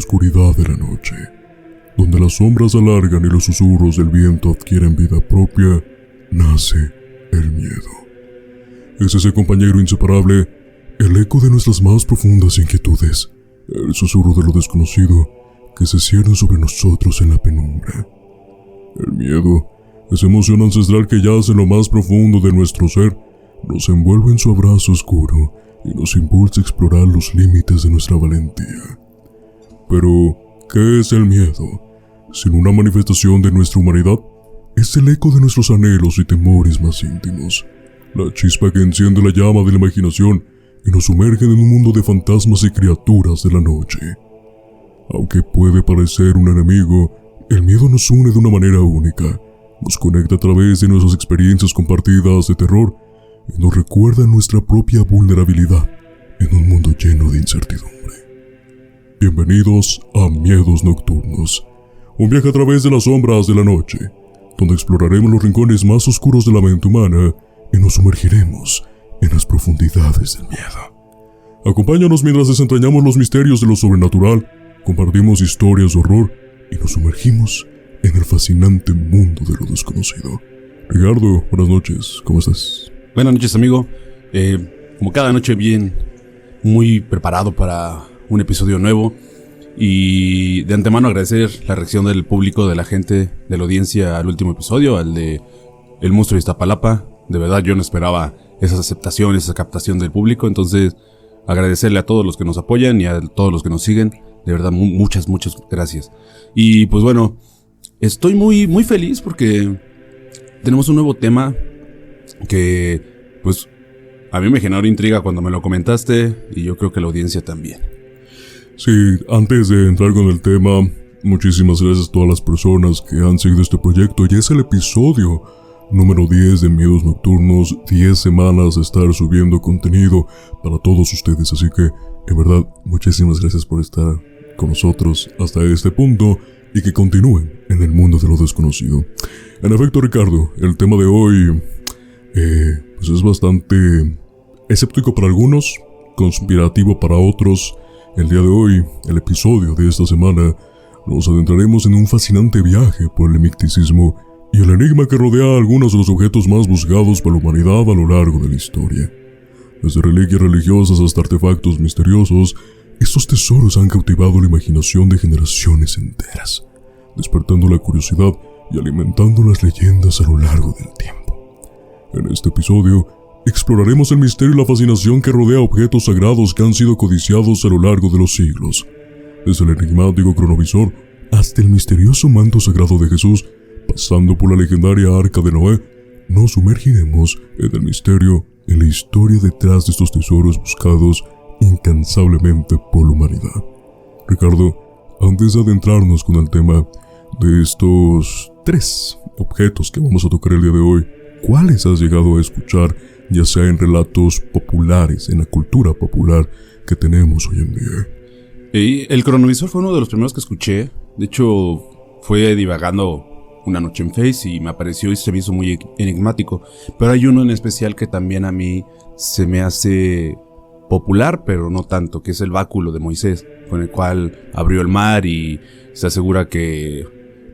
oscuridad de la noche, donde las sombras se alargan y los susurros del viento adquieren vida propia, nace el miedo. Es ese compañero inseparable, el eco de nuestras más profundas inquietudes, el susurro de lo desconocido que se cierne sobre nosotros en la penumbra. El miedo, esa emoción ancestral que yace en lo más profundo de nuestro ser, nos envuelve en su abrazo oscuro y nos impulsa a explorar los límites de nuestra valentía. Pero, ¿qué es el miedo? Sin una manifestación de nuestra humanidad, es el eco de nuestros anhelos y temores más íntimos, la chispa que enciende la llama de la imaginación y nos sumerge en un mundo de fantasmas y criaturas de la noche. Aunque puede parecer un enemigo, el miedo nos une de una manera única, nos conecta a través de nuestras experiencias compartidas de terror y nos recuerda nuestra propia vulnerabilidad en un mundo lleno de incertidumbre. Bienvenidos a Miedos Nocturnos, un viaje a través de las sombras de la noche, donde exploraremos los rincones más oscuros de la mente humana y nos sumergiremos en las profundidades del miedo. Acompáñanos mientras desentrañamos los misterios de lo sobrenatural, compartimos historias de horror y nos sumergimos en el fascinante mundo de lo desconocido. Ricardo, buenas noches, ¿cómo estás? Buenas noches, amigo. Como cada noche, bien, muy preparado para un episodio nuevo. Y de antemano agradecer la reacción del público, de la gente, de la audiencia al último episodio, al de El Monstruo de Iztapalapa. De verdad, yo no esperaba esa aceptación, esa captación del público. Entonces, agradecerle a todos los que nos apoyan y a todos los que nos siguen. De verdad, muchas gracias. Y pues bueno, estoy muy feliz porque tenemos un nuevo tema que, pues, a mí me generó intriga cuando me lo comentaste y yo creo que la audiencia también. Sí, antes de entrar con el tema, muchísimas gracias a todas las personas que han seguido este proyecto. Ya es el episodio número 10 de Miedos Nocturnos, 10 semanas de estar subiendo contenido para todos ustedes, así que, en verdad, muchísimas gracias por estar con nosotros hasta este punto y que continúen en el mundo de lo desconocido. En efecto, Ricardo, el tema de hoy pues es bastante escéptico para algunos, conspirativo para otros. El día de hoy, el episodio de esta semana, nos adentraremos en un fascinante viaje por el misticismo y el enigma que rodea a algunos de los objetos más buscados por la humanidad a lo largo de la historia. Desde reliquias religiosas hasta artefactos misteriosos, estos tesoros han cautivado la imaginación de generaciones enteras, despertando la curiosidad y alimentando las leyendas a lo largo del tiempo. En este episodio, exploraremos el misterio y la fascinación que rodea objetos sagrados que han sido codiciados a lo largo de los siglos. Desde el enigmático cronovisor hasta el misterioso manto sagrado de Jesús, pasando por la legendaria Arca de Noé, nos sumergiremos en el misterio y en la historia detrás de estos tesoros buscados incansablemente por la humanidad. Ricardo, antes de adentrarnos con el tema de estos 3 objetos que vamos a tocar el día de hoy, ¿cuáles has llegado a escuchar, ya sea en relatos populares, en la cultura popular que tenemos hoy en día? El cronovisor fue uno de los primeros que escuché. De hecho, fue divagando una noche en Face y me apareció y se me hizo muy enigmático. Pero hay uno en especial que también a mí se me hace popular, pero no tanto, que es el báculo de Moisés, con el cual abrió el mar y se asegura que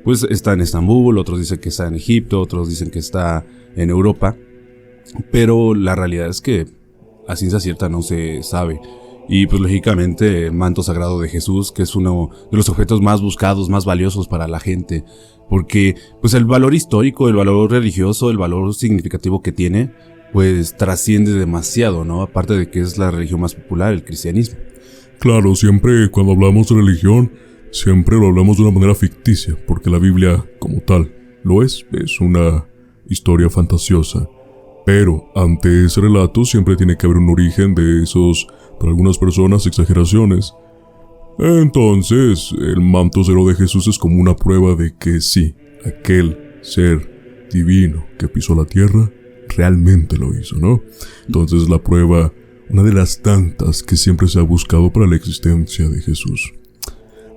pues está en Estambul, otros dicen que está en Egipto, otros dicen que está en Europa, pero la realidad es que a ciencia cierta no se sabe. Y pues lógicamente el manto sagrado de Jesús, que es uno de los objetos más buscados, más valiosos para la gente, porque pues el valor histórico, el valor religioso, el valor significativo que tiene, pues trasciende demasiado, ¿no? Aparte de que es la religión más popular, el cristianismo. Claro, siempre cuando hablamos de religión, siempre lo hablamos de una manera ficticia, porque la Biblia como tal lo es una historia fantasiosa. Pero ante ese relato siempre tiene que haber un origen de esos, para algunas personas, exageraciones. Entonces, el manto sagrado de Jesús es como una prueba de que sí, aquel ser divino que pisó la tierra, realmente lo hizo, ¿no? Entonces la prueba, una de las tantas que siempre se ha buscado para la existencia de Jesús.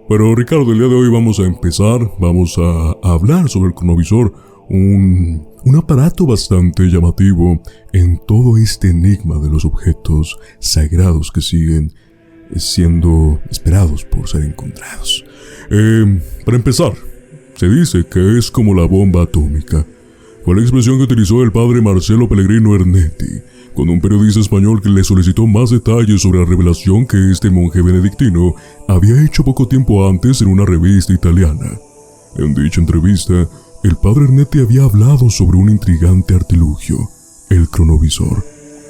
Pero Ricardo, el día de hoy vamos a hablar sobre el cronovisor, un aparato bastante llamativo en todo este enigma de los objetos sagrados que siguen siendo esperados por ser encontrados. Para empezar, se dice que es como la bomba atómica. Fue la expresión que utilizó el padre Marcelo Pellegrino Ernetti cuando un periodista español que le solicitó más detalles sobre la revelación que este monje benedictino había hecho poco tiempo antes en una revista italiana. En dicha entrevista, el padre Ernetti había hablado sobre un intrigante artilugio, el cronovisor.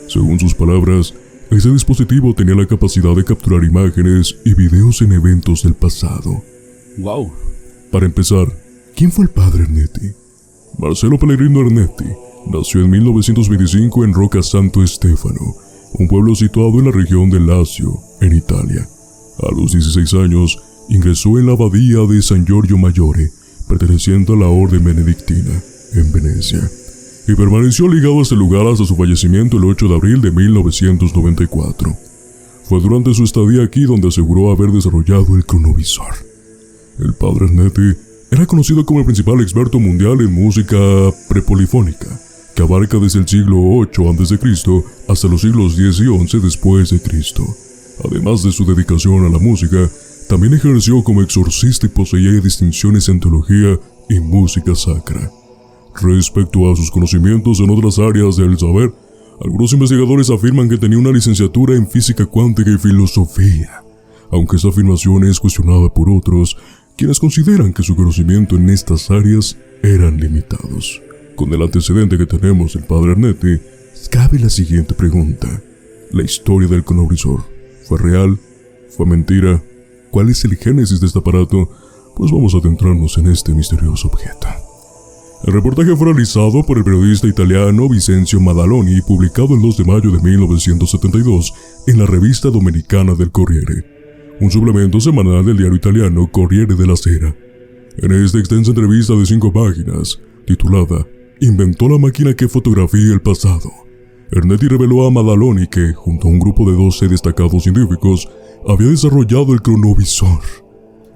Según sus palabras, ese dispositivo tenía la capacidad de capturar imágenes y videos en eventos del pasado. ¡Wow! Para empezar, ¿quién fue el padre Ernetti? Marcelo Pellegrino Ernetti nació en 1925 en Rocca Santo Stefano, un pueblo situado en la región de Lazio, en Italia. A los 16 años, ingresó en la abadía de San Giorgio Maggiore, perteneciente a la orden benedictina, en Venecia, y permaneció ligado a este lugar hasta su fallecimiento el 8 de abril de 1994. Fue durante su estadía aquí donde aseguró haber desarrollado el cronovisor. El padre Ernetti era conocido como el principal experto mundial en música prepolifónica, que abarca desde el siglo VIII a.C. hasta los siglos X y XI después de Cristo. Además de su dedicación a la música, también ejerció como exorcista y poseía distinciones en teología y música sacra. Respecto a sus conocimientos en otras áreas del saber, algunos investigadores afirman que tenía una licenciatura en física cuántica y filosofía, aunque esa afirmación es cuestionada por otros, quienes consideran que su conocimiento en estas áreas eran limitados. Con el antecedente que tenemos del padre Ernetti, cabe la siguiente pregunta. ¿La historia del cronovisor fue real? ¿Fue mentira? ¿Cuál es el génesis de este aparato? Pues vamos a adentrarnos en este misterioso objeto. El reportaje fue realizado por el periodista italiano Vincenzo Madaloni, publicado el 2 de mayo de 1972 en la revista dominicana del Corriere, un suplemento semanal del diario italiano Corriere della Sera. En esta extensa entrevista de 5 páginas, titulada «Inventó la máquina que fotografía el pasado», Ernetti reveló a Madaloni que, junto a un grupo de 12 destacados científicos, había desarrollado el cronovisor.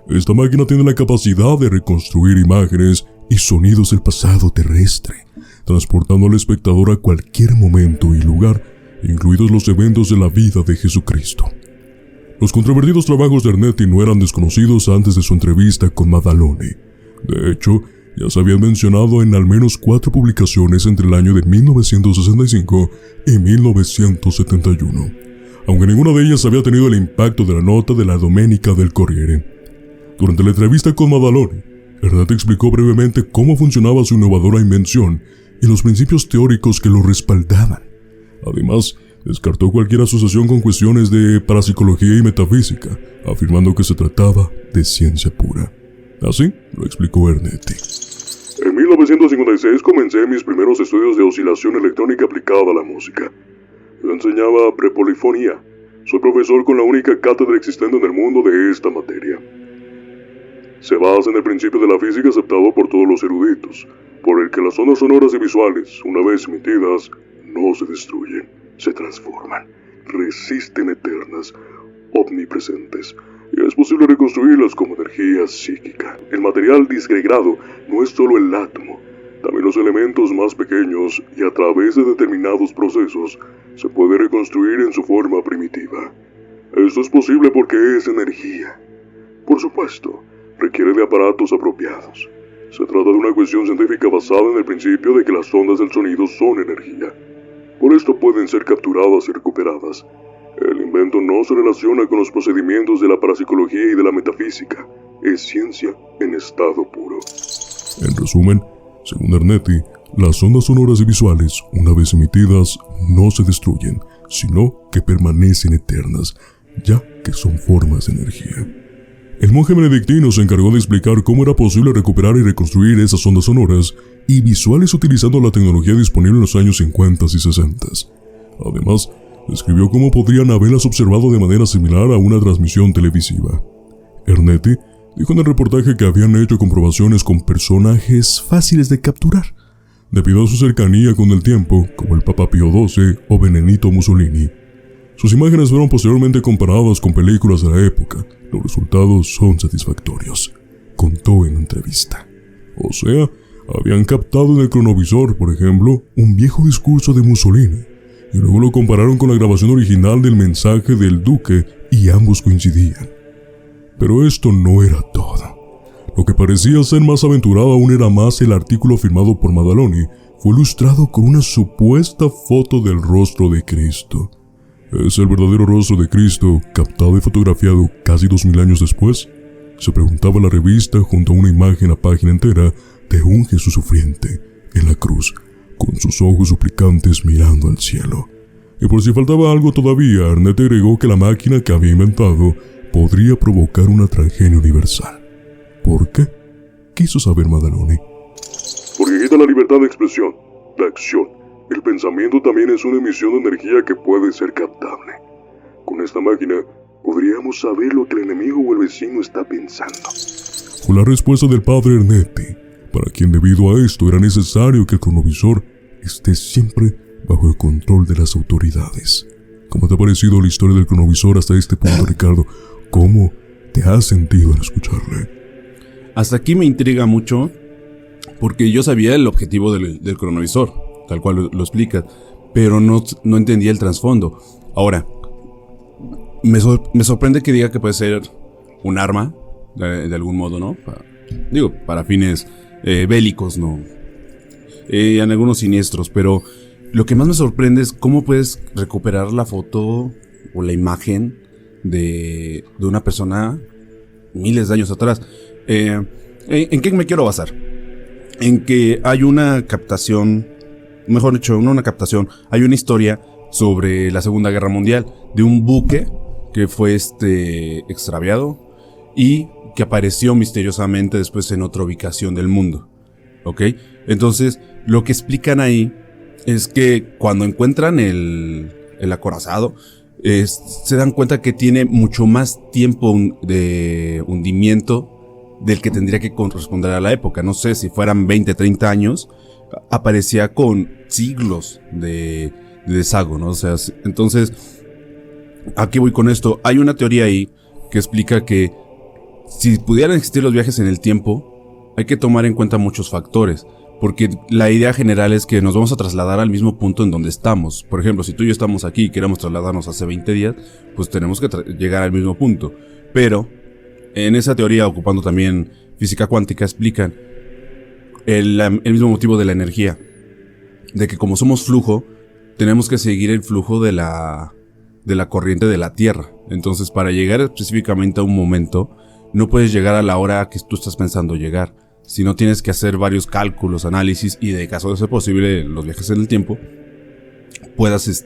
Esta máquina tiene la capacidad de reconstruir imágenes y sonidos del pasado terrestre, transportando al espectador a cualquier momento y lugar, incluidos los eventos de la vida de Jesucristo. Los controvertidos trabajos de Ernetti no eran desconocidos antes de su entrevista con Madaloni. De hecho, ya se habían mencionado en al menos 4 publicaciones entre el año de 1965 y 1971, aunque ninguna de ellas había tenido el impacto de la nota de la Domenica del Corriere. Durante la entrevista con Madaloni, Ernetti explicó brevemente cómo funcionaba su innovadora invención y los principios teóricos que lo respaldaban. Además, descartó cualquier asociación con cuestiones de parapsicología y metafísica, afirmando que se trataba de ciencia pura. Así lo explicó Ernetti. En 1956 comencé mis primeros estudios de oscilación electrónica aplicada a la música. Yo enseñaba prepolifonía. Soy profesor con la única cátedra existente en el mundo de esta materia. Se basa en el principio de la física aceptado por todos los eruditos, por el que las ondas sonoras y visuales, una vez emitidas, no se destruyen, se transforman, resisten eternas, omnipresentes, y es posible reconstruirlas como energía psíquica. El material disgregado no es solo el átomo, también los elementos más pequeños, y a través de determinados procesos se puede reconstruir en su forma primitiva. Esto es posible porque es energía. Por supuesto, requiere de aparatos apropiados. Se trata de una cuestión científica basada en el principio de que las ondas del sonido son energía. Por esto pueden ser capturadas y recuperadas. El invento no se relaciona con los procedimientos de la parapsicología y de la metafísica. Es ciencia en estado puro. En resumen, según Ernetti, las ondas sonoras y visuales, una vez emitidas, no se destruyen, sino que permanecen eternas, ya que son formas de energía. El monje benedictino se encargó de explicar cómo era posible recuperar y reconstruir esas ondas sonoras y visuales utilizando la tecnología disponible en los años 50 y 60. Además, describió cómo podrían haberlas observado de manera similar a una transmisión televisiva. Ernetti dijo en el reportaje que habían hecho comprobaciones con personajes fáciles de capturar, debido a su cercanía con el tiempo, como el Papa Pío XII o Benito Mussolini. Sus imágenes fueron posteriormente comparadas con películas de la época. Los resultados son satisfactorios, contó en entrevista. O sea, habían captado en el cronovisor, por ejemplo, un viejo discurso de Mussolini, y luego lo compararon con la grabación original del mensaje del duque y ambos coincidían. Pero esto no era todo. Lo que parecía ser más aventurado aún era más el artículo firmado por Madaloni. Fue ilustrado con una supuesta foto del rostro de Cristo. ¿Es el verdadero rostro de Cristo captado y fotografiado casi 2000 años después? Se preguntaba la revista junto a una imagen a página entera de un Jesús sufriente en la cruz, con sus ojos suplicantes mirando al cielo. Y por si faltaba algo todavía, Arnett agregó que la máquina que había inventado podría provocar una tragedia universal. ¿Por qué? Quiso saber Madaloni. Porque quita la libertad de expresión, la acción. El pensamiento también es una emisión de energía que puede ser captable. Con esta máquina podríamos saber lo que el enemigo o el vecino está pensando. Fue la respuesta del padre Ernetti, para quien debido a esto era necesario que el cronovisor esté siempre bajo el control de las autoridades. ¿Cómo te ha parecido la historia del cronovisor hasta este punto, Ricardo? ¿Cómo te has sentido al escucharle? Hasta aquí me intriga mucho, porque yo sabía el objetivo del cronovisor, tal cual lo explica, pero no entendía el trasfondo. Ahora, me sorprende que diga que puede ser un arma, de algún modo, ¿no? Para fines bélicos, ¿no? En algunos siniestros, pero lo que más me sorprende es cómo puedes recuperar la foto o la imagen de una persona miles de años atrás. ¿En qué me quiero basar? En que hay una captación, mejor dicho, no una captación, hay una historia sobre la Segunda Guerra Mundial de un buque que fue extraviado y que apareció misteriosamente después en otra ubicación del mundo. ¿Ok? Entonces, lo que explican ahí es que cuando encuentran el acorazado, se dan cuenta que tiene mucho más tiempo de hundimiento del que tendría que corresponder a la época. No sé, si fueran 20, 30 años, aparecía con siglos de deshago, ¿no? O sea, entonces, ¿a qué voy con esto? Hay una teoría ahí que explica que si pudieran existir los viajes en el tiempo, hay que tomar en cuenta muchos factores. Porque la idea general es que nos vamos a trasladar al mismo punto en donde estamos. Por ejemplo, si tú y yo estamos aquí y queremos trasladarnos hace 20 días, pues tenemos que llegar al mismo punto. Pero en esa teoría, ocupando también física cuántica, explican el mismo motivo de la energía. De que como somos flujo, tenemos que seguir el flujo de la corriente de la Tierra. Entonces, para llegar específicamente a un momento, no puedes llegar a la hora que tú estás pensando llegar. Si no, tienes que hacer varios cálculos, análisis, y de caso de ser posible los viajes en el tiempo, puedas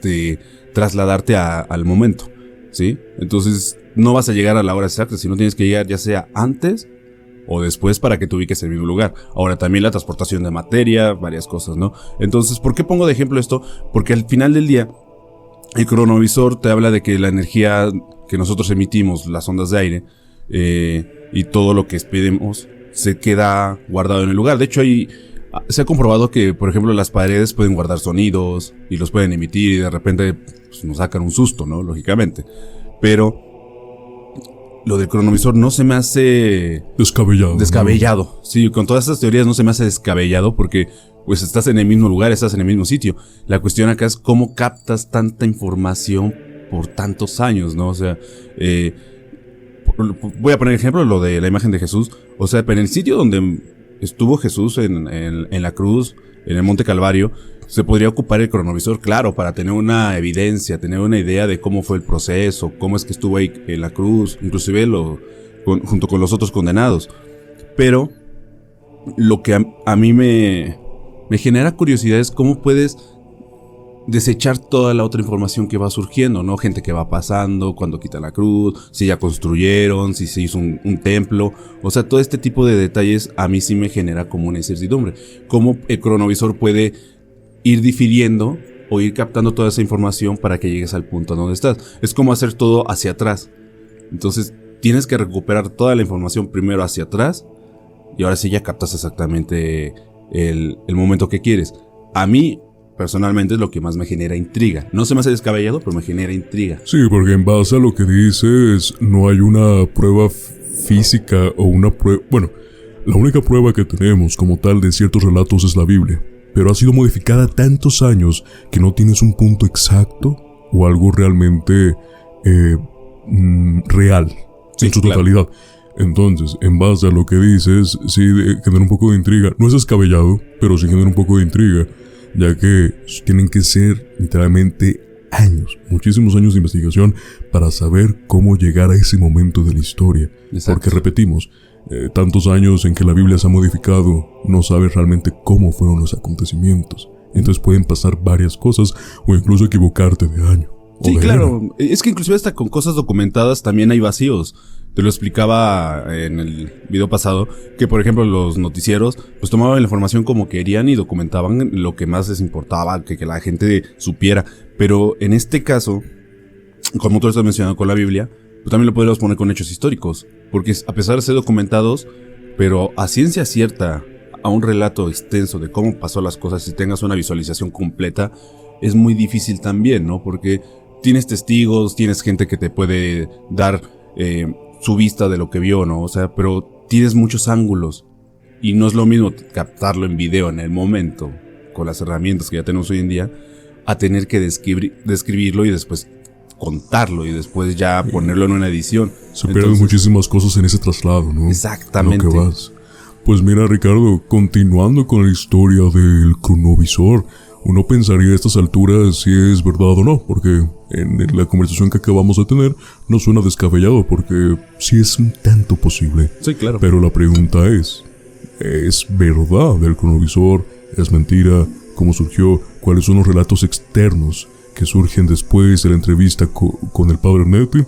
trasladarte al momento, ¿sí? Entonces no vas a llegar a la hora exacta, sino tienes que llegar ya sea antes o después para que te ubiques en el mismo lugar. Ahora también la transportación de materia, varias cosas, ¿no? Entonces, ¿por qué pongo de ejemplo esto? Porque al final del día el cronovisor te habla de que la energía que nosotros emitimos, las ondas de aire, y todo lo que expedimos se queda guardado en el lugar. De hecho, se ha comprobado que, por ejemplo, las paredes pueden guardar sonidos y los pueden emitir y de repente pues, nos sacan un susto, ¿no? Lógicamente. Pero lo del cronovisor no se me hace descabellado. ¿No? Sí, con todas estas teorías no se me hace descabellado porque pues estás en el mismo lugar, estás en el mismo sitio. La cuestión acá es cómo captas tanta información por tantos años, ¿no? O sea, voy a poner ejemplo lo de la imagen de Jesús. O sea, en el sitio donde estuvo Jesús en la cruz, en el Monte Calvario, se podría ocupar el cronovisor, claro, para tener una evidencia, tener una idea de cómo fue el proceso, cómo es que estuvo ahí en la cruz, inclusive junto con los otros condenados. Pero lo que a mí me genera curiosidad es cómo puedes desechar toda la otra información que va surgiendo, ¿no? Gente que va pasando, cuando quitan la cruz, si ya construyeron, si se hizo un templo. O sea, todo este tipo de detalles a mí sí me genera como una incertidumbre. Cómo el cronovisor puede ir difiriendo o ir captando toda esa información para que llegues al punto donde estás. Es como hacer todo hacia atrás. Entonces, tienes que recuperar toda la información primero hacia atrás y ahora sí ya captas exactamente el momento que quieres. A mí personalmente es lo que más me genera intriga. No se me hace descabellado, pero me genera intriga. Sí, porque en base a lo que dices, no hay una prueba física o una prueba... Bueno, la única prueba que tenemos como tal de ciertos relatos es la Biblia, pero ha sido modificada tantos años que no tienes un punto exacto o algo realmente real, Sí, en su claro. totalidad. Entonces, en base a lo que dices, sí genera un poco de intriga. No es descabellado, pero sí genera un poco de intriga, ya que tienen que ser literalmente años, muchísimos años de investigación para saber cómo llegar a ese momento de la historia. Exacto. Porque repetimos, tantos años en que la Biblia se ha modificado, no sabes realmente cómo fueron los acontecimientos. Entonces pueden pasar varias cosas o incluso equivocarte de año. o Sí, de claro. era. Es que inclusive hasta con cosas documentadas también hay vacíos. Te lo explicaba en el video pasado, que por ejemplo los noticieros pues tomaban la información como querían y documentaban lo que más les importaba, que la gente supiera. Pero en este caso, como tú lo estás mencionando con la Biblia, pues también lo podríamos poner con hechos históricos. Porque a pesar de ser documentados, pero a ciencia cierta, a un relato extenso de cómo pasó las cosas y tengas una visualización completa, es muy difícil también, ¿no? Porque tienes testigos, tienes gente que te puede dar su vista de lo que vio, ¿no? O sea, pero tienes muchos ángulos y no es lo mismo captarlo en video en el momento con las herramientas que ya tenemos hoy en día a tener que describirlo y después contarlo y después ya ponerlo en una edición. Se pierden muchísimas cosas en ese traslado, ¿no? Exactamente. Lo que vas. Pues mira, Ricardo, continuando con la historia del cronovisor, uno pensaría a estas alturas si es verdad o no, porque en la conversación que acabamos de tener no suena descabellado, porque sí es un tanto posible. Sí, claro. Pero la pregunta ¿es verdad el cronovisor? ¿Es mentira? ¿Cómo surgió? ¿Cuáles son los relatos externos que surgen después de la entrevista con el padre Ernetti?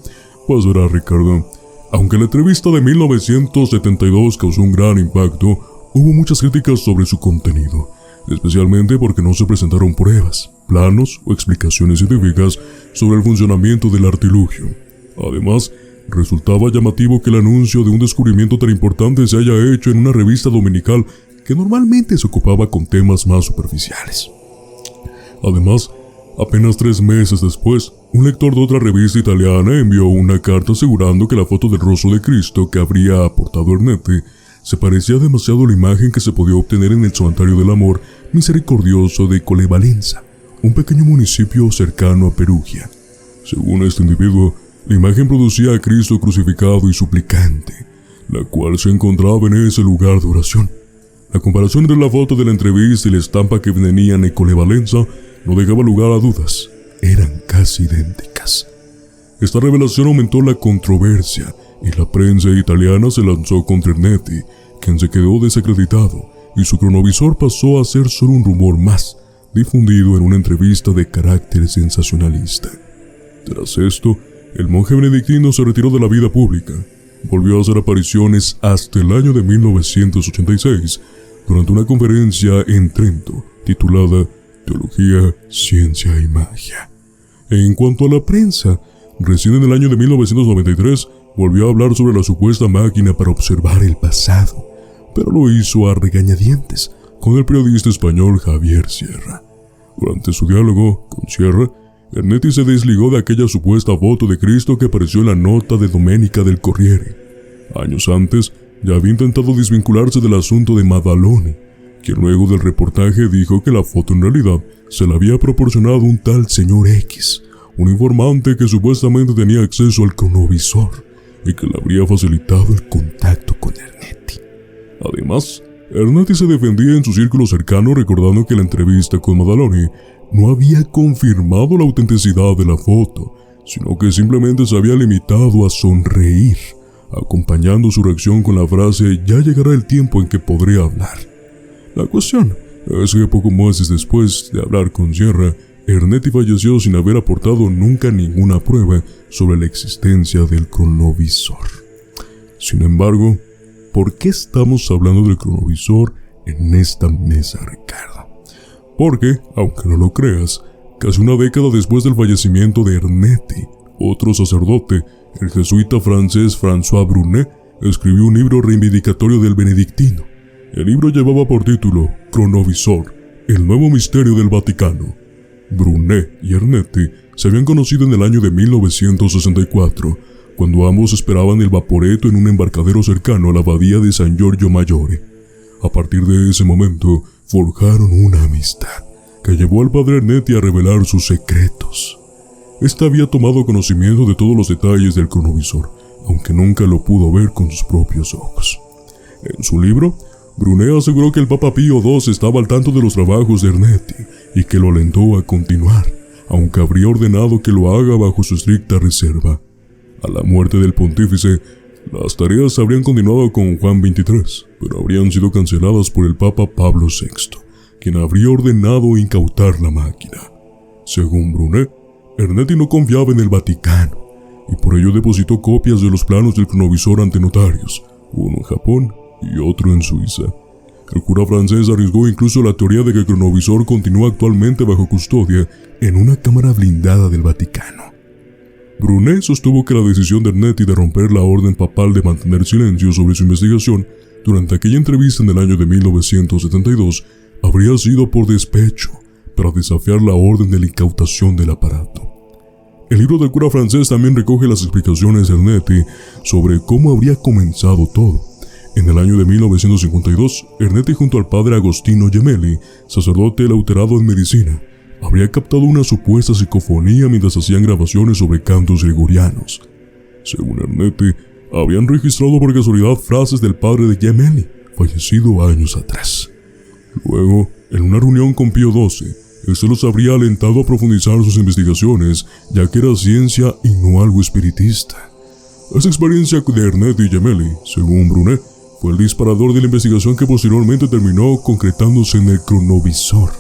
Pues verá, Ricardo, aunque la entrevista de 1972 causó un gran impacto, hubo muchas críticas sobre su contenido, especialmente porque no se presentaron pruebas, planos o explicaciones científicas sobre el funcionamiento del artilugio. Además, resultaba llamativo que el anuncio de un descubrimiento tan importante se haya hecho en una revista dominical que normalmente se ocupaba con temas más superficiales. Además, apenas 3 meses después, un lector de otra revista italiana envió una carta asegurando que la foto del rostro de Cristo que habría aportado Ernetti se parecía demasiado a la imagen que se podía obtener en el Santuario del Amor Misericordioso de Colevalenza, un pequeño municipio cercano a Perugia. Según este individuo, la imagen producía a Cristo crucificado y suplicante, la cual se encontraba en ese lugar de oración. La comparación entre la foto de la entrevista y la estampa que venían en Colevalenza no dejaba lugar a dudas. Eran casi idénticas. Esta revelación aumentó la controversia y la prensa italiana se lanzó contra Ernetti, quien se quedó desacreditado, y su cronovisor pasó a ser solo un rumor más, difundido en una entrevista de carácter sensacionalista. Tras esto, el monje benedictino se retiró de la vida pública. Volvió a hacer apariciones hasta el año de 1986, durante una conferencia en Trento, titulada Teología, Ciencia y Magia. En cuanto a la prensa, recién en el año de 1993 volvió a hablar sobre la supuesta máquina para observar el pasado, pero lo hizo a regañadientes con el periodista español Javier Sierra. Durante su diálogo con Sierra, Ernetti se desligó de aquella supuesta foto de Cristo que apareció en la nota de Domenica del Corriere. Años antes, ya había intentado desvincularse del asunto de Maddaloni, quien luego del reportaje dijo que la foto en realidad se la había proporcionado un tal señor X, un informante que supuestamente tenía acceso al cronovisor y que le habría facilitado el contacto con Ernetti. Además, Ernetti se defendía en su círculo cercano recordando que la entrevista con Maddaloni no había confirmado la autenticidad de la foto, sino que simplemente se había limitado a sonreír, acompañando su reacción con la frase «Ya llegará el tiempo en que podré hablar». La cuestión es que pocos meses después de hablar con Sierra, Ernetti falleció sin haber aportado nunca ninguna prueba sobre la existencia del cronovisor. Sin embargo, ¿por qué estamos hablando del cronovisor en esta mesa, Ricardo? Porque, aunque no lo creas, casi una década después del fallecimiento de Ernetti, otro sacerdote, el jesuita francés François Brunet, escribió un libro reivindicatorio del benedictino. El libro llevaba por título Cronovisor, el nuevo misterio del Vaticano. Brunet y Ernetti se habían conocido en el año de 1964, cuando ambos esperaban el Vaporetto en un embarcadero cercano a la abadía de San Giorgio Maggiore. A partir de ese momento, forjaron una amistad que llevó al padre Ernetti a revelar sus secretos. Este había tomado conocimiento de todos los detalles del cronovisor, aunque nunca lo pudo ver con sus propios ojos. En su libro, Brunet aseguró que el Papa Pío II estaba al tanto de los trabajos de Ernetti y que lo alentó a continuar, aunque habría ordenado que lo haga bajo su estricta reserva. A la muerte del pontífice, las tareas habrían continuado con Juan XXIII, pero habrían sido canceladas por el Papa Pablo VI, quien habría ordenado incautar la máquina. Según Brunet, Ernetti no confiaba en el Vaticano, y por ello depositó copias de los planos del cronovisor ante notarios, uno en Japón y otro en Suiza. El cura francés arriesgó incluso la teoría de que el cronovisor continúa actualmente bajo custodia en una cámara blindada del Vaticano. Brunet sostuvo que la decisión de Ernetti de romper la orden papal de mantener silencio sobre su investigación durante aquella entrevista en el año de 1972 habría sido por despecho, para desafiar la orden de la incautación del aparato. El libro del cura francés también recoge las explicaciones de Ernetti sobre cómo habría comenzado todo. En el año de 1952, Ernetti junto al padre Agostino Gemelli, sacerdote lauterado en medicina, habría captado una supuesta psicofonía mientras hacían grabaciones sobre cantos gregorianos. Según Ernetti, habían registrado por casualidad frases del padre de Gemelli, fallecido años atrás. Luego, en una reunión con Pío XII, este los habría alentado a profundizar sus investigaciones, ya que era ciencia y no algo espiritista. Esa experiencia de Ernetti y Gemelli, según Brunet, fue el disparador de la investigación que posteriormente terminó concretándose en el cronovisor.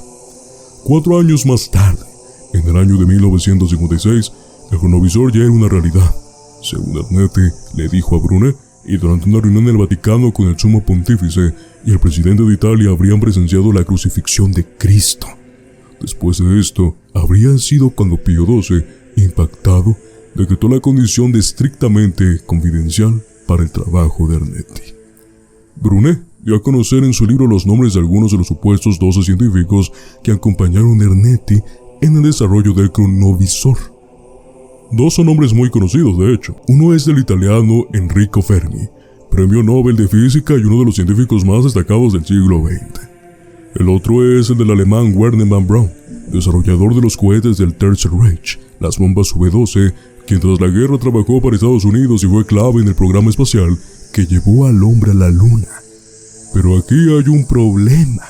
4 años más tarde, en el año de 1956, el cronovisor ya era una realidad. Según Ernetti, le dijo a Brunet, y durante una reunión en el Vaticano con el sumo pontífice y el presidente de Italia habrían presenciado la crucifixión de Cristo. Después de esto, habría sido cuando Pío XII, impactado, decretó la condición de estrictamente confidencial para el trabajo de Ernetti. Brunet dio a conocer en su libro los nombres de algunos de los supuestos 12 científicos que acompañaron a Ernetti en el desarrollo del cronovisor. 2 son nombres muy conocidos, de hecho. Uno es del italiano Enrico Fermi, premio Nobel de Física y uno de los científicos más destacados del siglo XX. El otro es el del alemán Wernher von Braun, desarrollador de los cohetes del Tercer Reich, las bombas V-12, quien tras la guerra trabajó para Estados Unidos y fue clave en el programa espacial que llevó al hombre a la luna. Pero aquí hay un problema.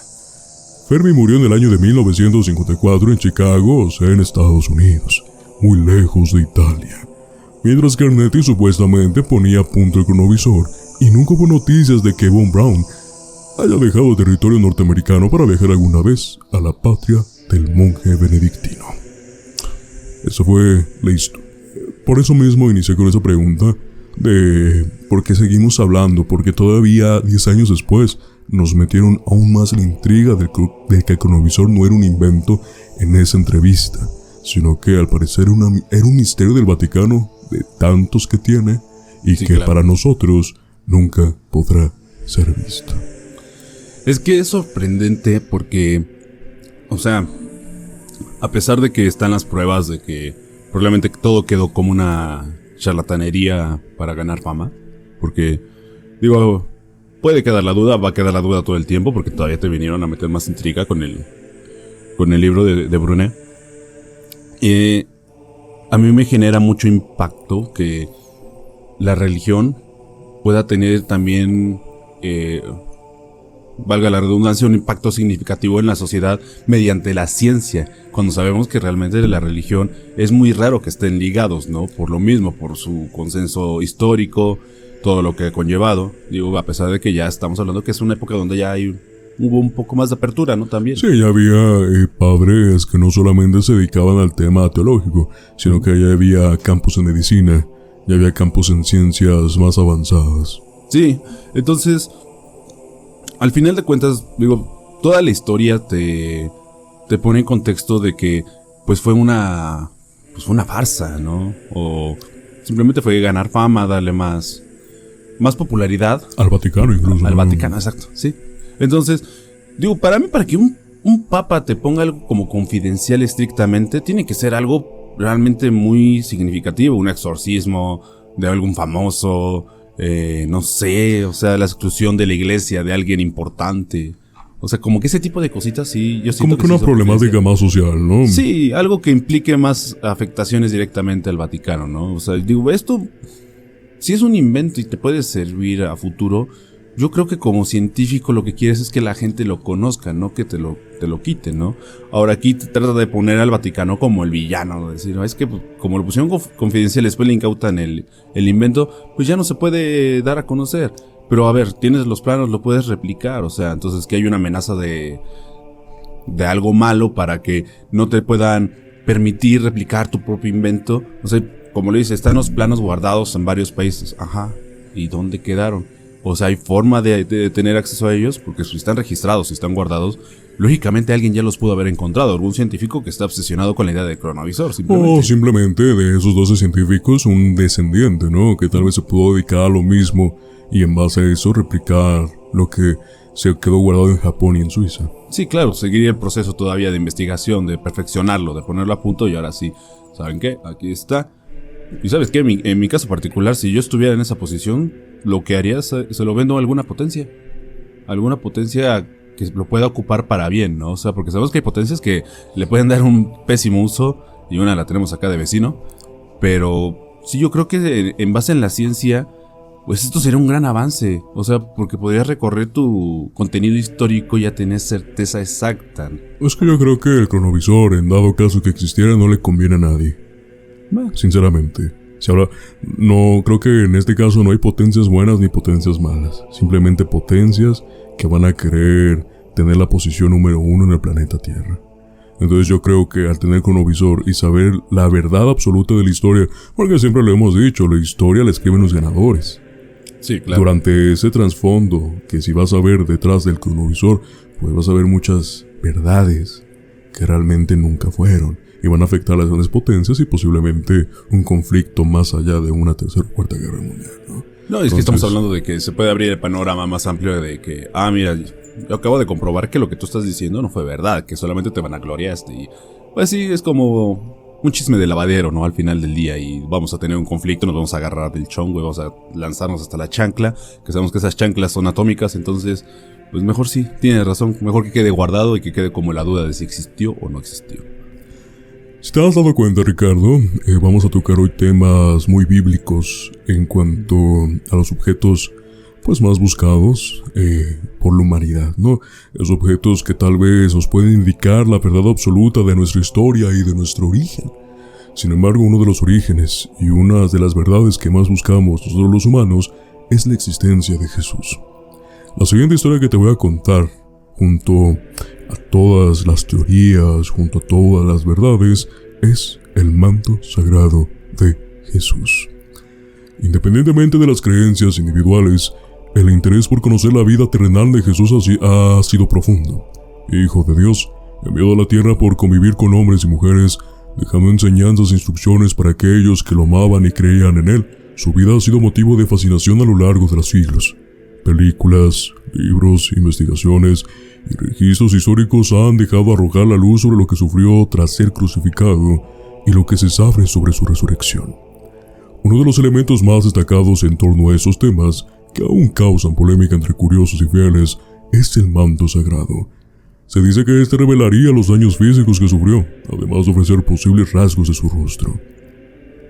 Fermi murió en el año de 1954 en Chicago, o sea, en Estados Unidos, muy lejos de Italia, mientras que Ernetti supuestamente ponía a punto el cronovisor y nunca hubo noticias de que von Braun haya dejado el territorio norteamericano para viajar alguna vez a la patria del monje benedictino. Eso fue la historia. Por eso mismo inicié con esa pregunta de por qué seguimos hablando, porque todavía 10 años después nos metieron aún más en la intriga de que el cronovisor no era un invento en esa entrevista, sino que al parecer era un misterio del Vaticano de tantos que tiene y sí, que claro, para nosotros nunca podrá ser visto. Es que es sorprendente porque, o sea, a pesar de que están las pruebas de que probablemente todo quedó como una charlatanería para ganar fama, porque, digo, puede quedar la duda, va a quedar la duda todo el tiempo, porque todavía te vinieron a meter más intriga con el libro de Brunet. A mí me genera mucho impacto que la religión pueda tener también, valga la redundancia, un impacto significativo en la sociedad mediante la ciencia, cuando sabemos que realmente la religión es muy raro que estén ligados, ¿no? Por lo mismo, por su consenso histórico, todo lo que ha conllevado. Digo, a pesar de que ya estamos hablando que es una época donde ya hubo un poco más de apertura, ¿no? También. Sí, ya había padres que no solamente se dedicaban al tema teológico, sino que ya había campos en medicina, ya había campos en ciencias más avanzadas. Sí, entonces, al final de cuentas, digo, toda la historia te pone en contexto de que, pues fue una farsa, ¿no? O simplemente fue ganar fama, darle más popularidad. Al Vaticano incluso. Al Vaticano, exacto, sí. Entonces, digo, para mí, para que un papa te ponga algo como confidencial estrictamente, tiene que ser algo realmente muy significativo, un exorcismo de algún famoso, no sé, o sea, la exclusión de la iglesia de alguien importante, O sea, como que ese tipo de cositas sí, yo siento como que sí una son problemática más social, ¿no? Sí, algo que implique más afectaciones directamente al Vaticano, ¿no? O sea, digo, esto, si es un invento y te puede servir a futuro, yo creo que como científico lo que quieres es que la gente lo conozca, no que te lo quiten, ¿no? Ahora aquí te trata de poner al Vaticano como el villano, ¿no? Decir, es que pues, como lo pusieron confidencial, después le incautan el invento, pues ya no se puede dar a conocer. Pero a ver, tienes los planos, lo puedes replicar, o sea, entonces que hay una amenaza de algo malo para que no te puedan permitir replicar tu propio invento. O sea, como le dice, están los planos guardados en varios países. Ajá, ¿y dónde quedaron? O sea, ¿hay forma de tener acceso a ellos? Porque si están registrados, si están guardados, lógicamente alguien ya los pudo haber encontrado. Algún científico que está obsesionado con la idea del cronovisor, simplemente. O simplemente de esos 12 científicos, un descendiente, ¿no? Que tal vez se pudo dedicar a lo mismo y en base a eso replicar lo que se quedó guardado en Japón y en Suiza. Sí, claro, seguiría el proceso todavía de investigación, de perfeccionarlo, de ponerlo a punto y ahora sí, ¿saben qué? Aquí está. Y ¿sabes qué? En mi caso particular, si yo estuviera en esa posición, lo que haría se lo vendo a alguna potencia que lo pueda ocupar para bien, ¿no? O sea, porque sabemos que hay potencias que le pueden dar un pésimo uso y una la tenemos acá de vecino, pero sí, yo creo que en base en la ciencia, pues esto sería un gran avance, o sea, porque podrías recorrer tu contenido histórico y ya tener certeza exacta. Es que yo creo que el cronovisor, en dado caso que existiera, no le conviene a nadie. Sinceramente. Si ahora, no, creo que en este caso no hay potencias buenas ni potencias malas. Simplemente potencias que van a querer tener la posición número 1 en el planeta Tierra. Entonces yo creo que al tener cronovisor y saber la verdad absoluta de la historia, porque siempre lo hemos dicho, la historia la escriben los ganadores. Sí, claro. Durante ese trasfondo, que si vas a ver detrás del cronovisor, pues vas a ver muchas verdades que realmente nunca fueron y van a afectar a las grandes potencias y posiblemente un conflicto más allá de una tercera o cuarta guerra mundial, ¿no? No, es que estamos hablando de que se puede abrir el panorama más amplio de que, mira, yo acabo de comprobar que lo que tú estás diciendo no fue verdad, que solamente te vanagloriaste y pues sí, es como un chisme de lavadero, ¿no? Al final del día y vamos a tener un conflicto, nos vamos a agarrar del chongo y vamos a lanzarnos hasta la chancla, que sabemos que esas chanclas son atómicas, entonces, pues mejor sí, tienes razón, mejor que quede guardado y que quede como la duda de si existió o no existió. Si te has dado cuenta, Ricardo, vamos a tocar hoy temas muy bíblicos en cuanto a los objetos pues más buscados por la humanidad, ¿no? Los objetos que tal vez nos pueden indicar la verdad absoluta de nuestra historia y de nuestro origen. Sin embargo, uno de los orígenes y una de las verdades que más buscamos nosotros los humanos es la existencia de Jesús. La siguiente historia que te voy a contar, junto a todas las teorías, junto a todas las verdades, es el manto sagrado de Jesús. Independientemente de las creencias individuales, el interés por conocer la vida terrenal de Jesús ha sido profundo. Hijo de Dios, enviado a la tierra por convivir con hombres y mujeres, dejando enseñanzas e instrucciones para aquellos que lo amaban y creían en él. Su vida ha sido motivo de fascinación a lo largo de los siglos. Películas, libros, investigaciones y registros históricos han dejado arrojar la luz sobre lo que sufrió tras ser crucificado y lo que se sabe sobre su resurrección. Uno de los elementos más destacados en torno a esos temas, que aún causan polémica entre curiosos y fieles, es el manto sagrado. Se dice que este revelaría los daños físicos que sufrió, además de ofrecer posibles rasgos de su rostro.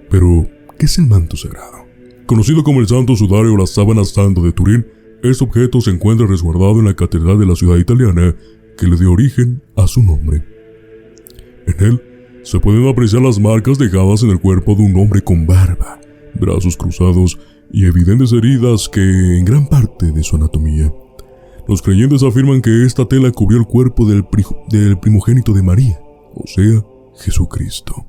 Pero, ¿qué es el manto sagrado? Conocido como el Santo Sudario o la Sábana Santa de Turín, este objeto se encuentra resguardado en la catedral de la ciudad italiana que le dio origen a su nombre. En él se pueden apreciar las marcas dejadas en el cuerpo de un hombre con barba, brazos cruzados y evidentes heridas que en gran parte de su anatomía. Los creyentes afirman que esta tela cubrió el cuerpo del primogénito de María, o sea, Jesucristo.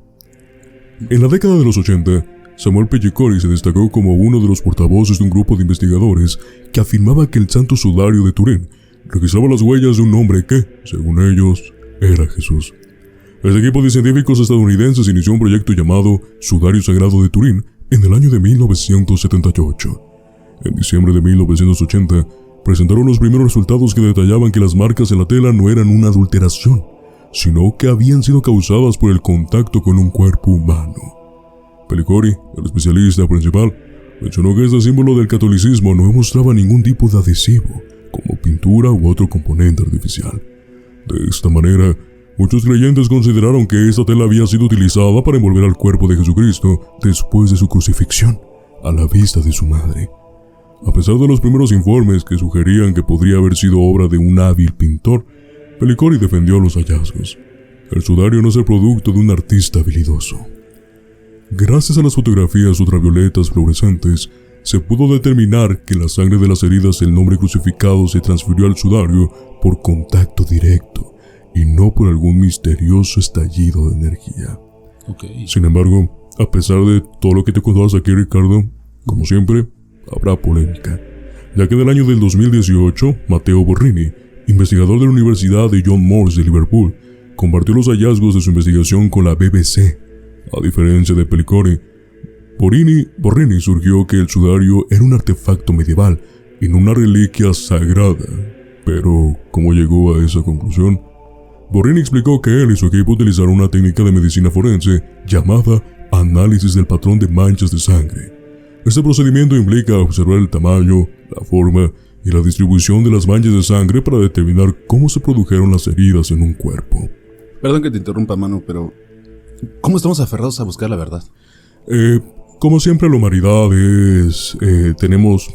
En la década de los 80, Samuel Pellicori se destacó como uno de los portavoces de un grupo de investigadores que afirmaba que el Santo Sudario de Turín registraba las huellas de un hombre que, según ellos, era Jesús. Este equipo de científicos estadounidenses inició un proyecto llamado Sudario Sagrado de Turín en el año de 1978. En diciembre de 1980, presentaron los primeros resultados que detallaban que las marcas en la tela no eran una adulteración, sino que habían sido causadas por el contacto con un cuerpo humano. Pellicori, el especialista principal, mencionó que este símbolo del catolicismo no mostraba ningún tipo de adhesivo, como pintura u otro componente artificial. De esta manera, muchos creyentes consideraron que esta tela había sido utilizada para envolver al cuerpo de Jesucristo después de su crucifixión, a la vista de su madre. A pesar de los primeros informes que sugerían que podría haber sido obra de un hábil pintor, Pellicori defendió los hallazgos. El sudario no es el producto de un artista habilidoso. Gracias a las fotografías ultravioletas fluorescentes, se pudo determinar que la sangre de las heridas del hombre crucificado se transfirió al sudario por contacto directo y no por algún misterioso estallido de energía. Sin embargo, a pesar de todo lo que te contabas aquí, Ricardo, como siempre, habrá polémica, ya que en el año del 2018, Matteo Borrini, investigador de la Universidad de John Moores de Liverpool, compartió los hallazgos de su investigación con la BBC. A diferencia de Pellicori, Borrini surgió que el sudario era un artefacto medieval y no una reliquia sagrada. Pero, ¿cómo llegó a esa conclusión? Borrini explicó que él y su equipo utilizaron una técnica de medicina forense llamada análisis del patrón de manchas de sangre. Este procedimiento implica observar el tamaño, la forma y la distribución de las manchas de sangre para determinar cómo se produjeron las heridas en un cuerpo. Perdón que te interrumpa, mano, pero ¿cómo estamos aferrados a buscar la verdad? Como siempre, la humanidad es... tenemos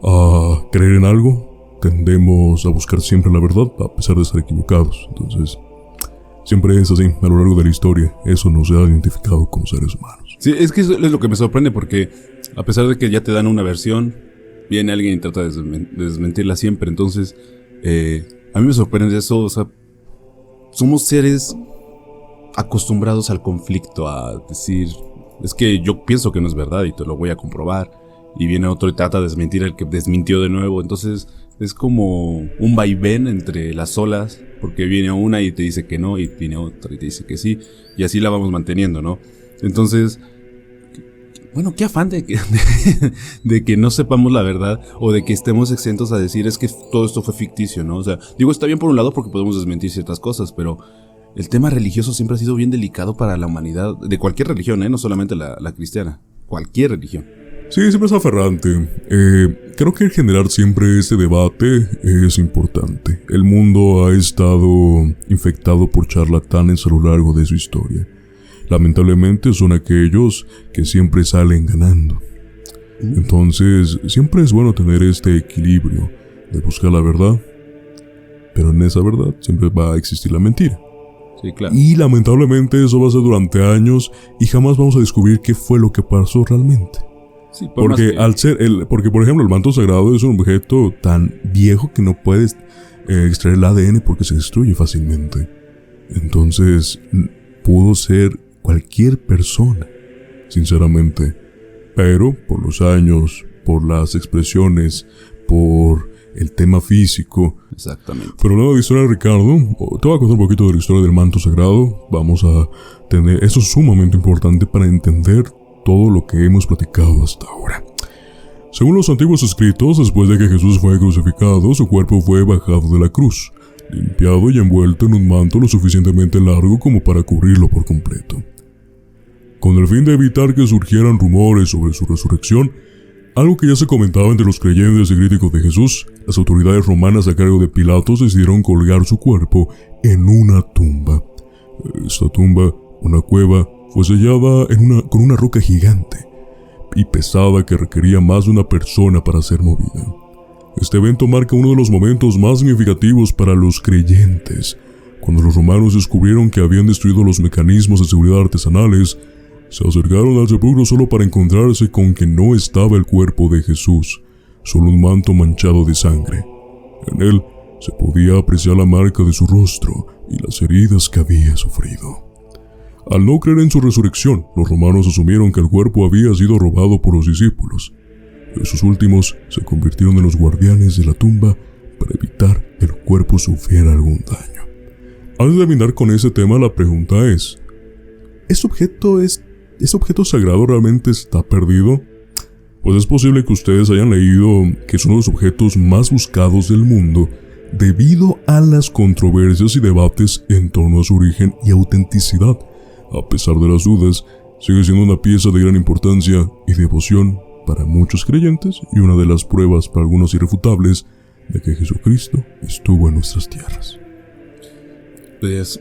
a creer en algo, tendemos a buscar siempre la verdad, a pesar de estar equivocados. Entonces, siempre es así, a lo largo de la historia. Eso nos ha identificado como seres humanos. Sí, es que eso es lo que me sorprende, porque a pesar de que ya te dan una versión, viene alguien y trata de desmentirla siempre. Entonces, a mí me sorprende eso, o sea, somos seres acostumbrados al conflicto, a decir, es que yo pienso que no es verdad y te lo voy a comprobar, y viene otro y trata de desmentir el que desmintió de nuevo. Entonces es como un vaivén entre las olas, porque viene una y te dice que no, y viene otra y te dice que sí, y así la vamos manteniendo, ¿no? Entonces, bueno, qué afán de que no sepamos la verdad, o de que estemos exentos a decir es que todo esto fue ficticio, ¿no? O sea, digo, está bien por un lado porque podemos desmentir ciertas cosas, pero el tema religioso siempre ha sido bien delicado para la humanidad, de cualquier religión, no solamente la cristiana, cualquier religión. Sí, siempre es aferrante. Creo que generar siempre este debate es importante. El mundo ha estado infectado por charlatanes a lo largo de su historia. Lamentablemente son aquellos que siempre salen ganando. Entonces, siempre es bueno tener este equilibrio de buscar la verdad, pero en esa verdad siempre va a existir la mentira. Sí, claro. Y lamentablemente eso va a ser durante años y jamás vamos a descubrir qué fue lo que pasó realmente. Sí, porque porque por ejemplo el manto sagrado es un objeto tan viejo que no puedes extraer el ADN porque se destruye fácilmente. Entonces pudo ser cualquier persona, sinceramente. Pero por los años, por las expresiones, por el tema físico. Exactamente. Pero hablando de historia, Ricardo, te voy a contar un poquito de la historia del manto sagrado. Vamos a tener... Eso es sumamente importante para entender todo lo que hemos platicado hasta ahora. Según los antiguos escritos, después de que Jesús fue crucificado, su cuerpo fue bajado de la cruz, limpiado y envuelto en un manto lo suficientemente largo como para cubrirlo por completo. Con el fin de evitar que surgieran rumores sobre su resurrección, algo que ya se comentaba entre los creyentes y críticos de Jesús, las autoridades romanas a cargo de Pilatos decidieron colgar su cuerpo en una tumba. Esta tumba, una cueva, fue sellada con una roca gigante y pesada que requería más de una persona para ser movida. Este evento marca uno de los momentos más significativos para los creyentes. Cuando los romanos descubrieron que habían destruido los mecanismos de seguridad artesanales, se acercaron al sepulcro solo para encontrarse con que no estaba el cuerpo de Jesús, solo un manto manchado de sangre. En él se podía apreciar la marca de su rostro y las heridas que había sufrido. Al no creer en su resurrección, los romanos asumieron que el cuerpo había sido robado por los discípulos. Esos últimos se convirtieron en los guardianes de la tumba para evitar que el cuerpo sufriera algún daño. Antes de terminar con ese tema, la pregunta es: ¿ese objeto sagrado realmente está perdido? Pues es posible que ustedes hayan leído que es uno de los objetos más buscados del mundo debido a las controversias y debates en torno a su origen y autenticidad. A pesar de las dudas, sigue siendo una pieza de gran importancia y devoción para muchos creyentes y una de las pruebas para algunos irrefutables de que Jesucristo estuvo en nuestras tierras. Pues,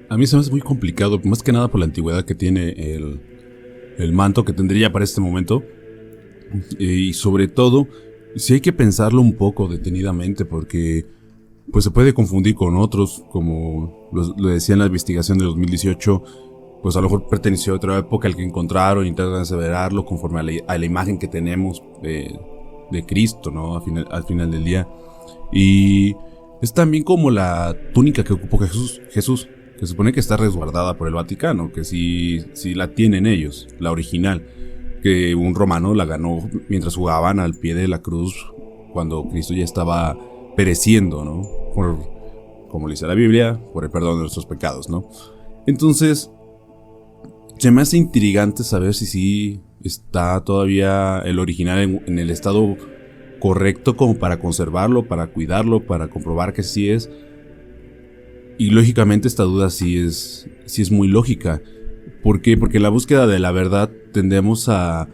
a mí se me hace muy complicado, más que nada por la antigüedad que tiene el manto que tendría para este momento. Y sobre todo, sí hay que pensarlo un poco detenidamente, porque pues se puede confundir con otros, como lo decía en la investigación de 2018, pues a lo mejor perteneció a otra época al que encontraron y tratan de aseverarlo conforme a la imagen que tenemos de Cristo, ¿no? Al final del día. Y es también como la túnica que ocupó Jesús, que se supone que está resguardada por el Vaticano, que sí la tienen ellos, la original, que un romano la ganó mientras jugaban al pie de la cruz cuando Cristo ya estaba pereciendo, ¿no? Como dice la Biblia, por el perdón de nuestros pecados, ¿no? Entonces, se me hace intrigante saber si sí está todavía el original en el estado correcto como para conservarlo, para cuidarlo, para comprobar que sí es. Y lógicamente esta duda sí es muy lógica. ¿Por qué? Porque en la búsqueda de la verdad tendemos a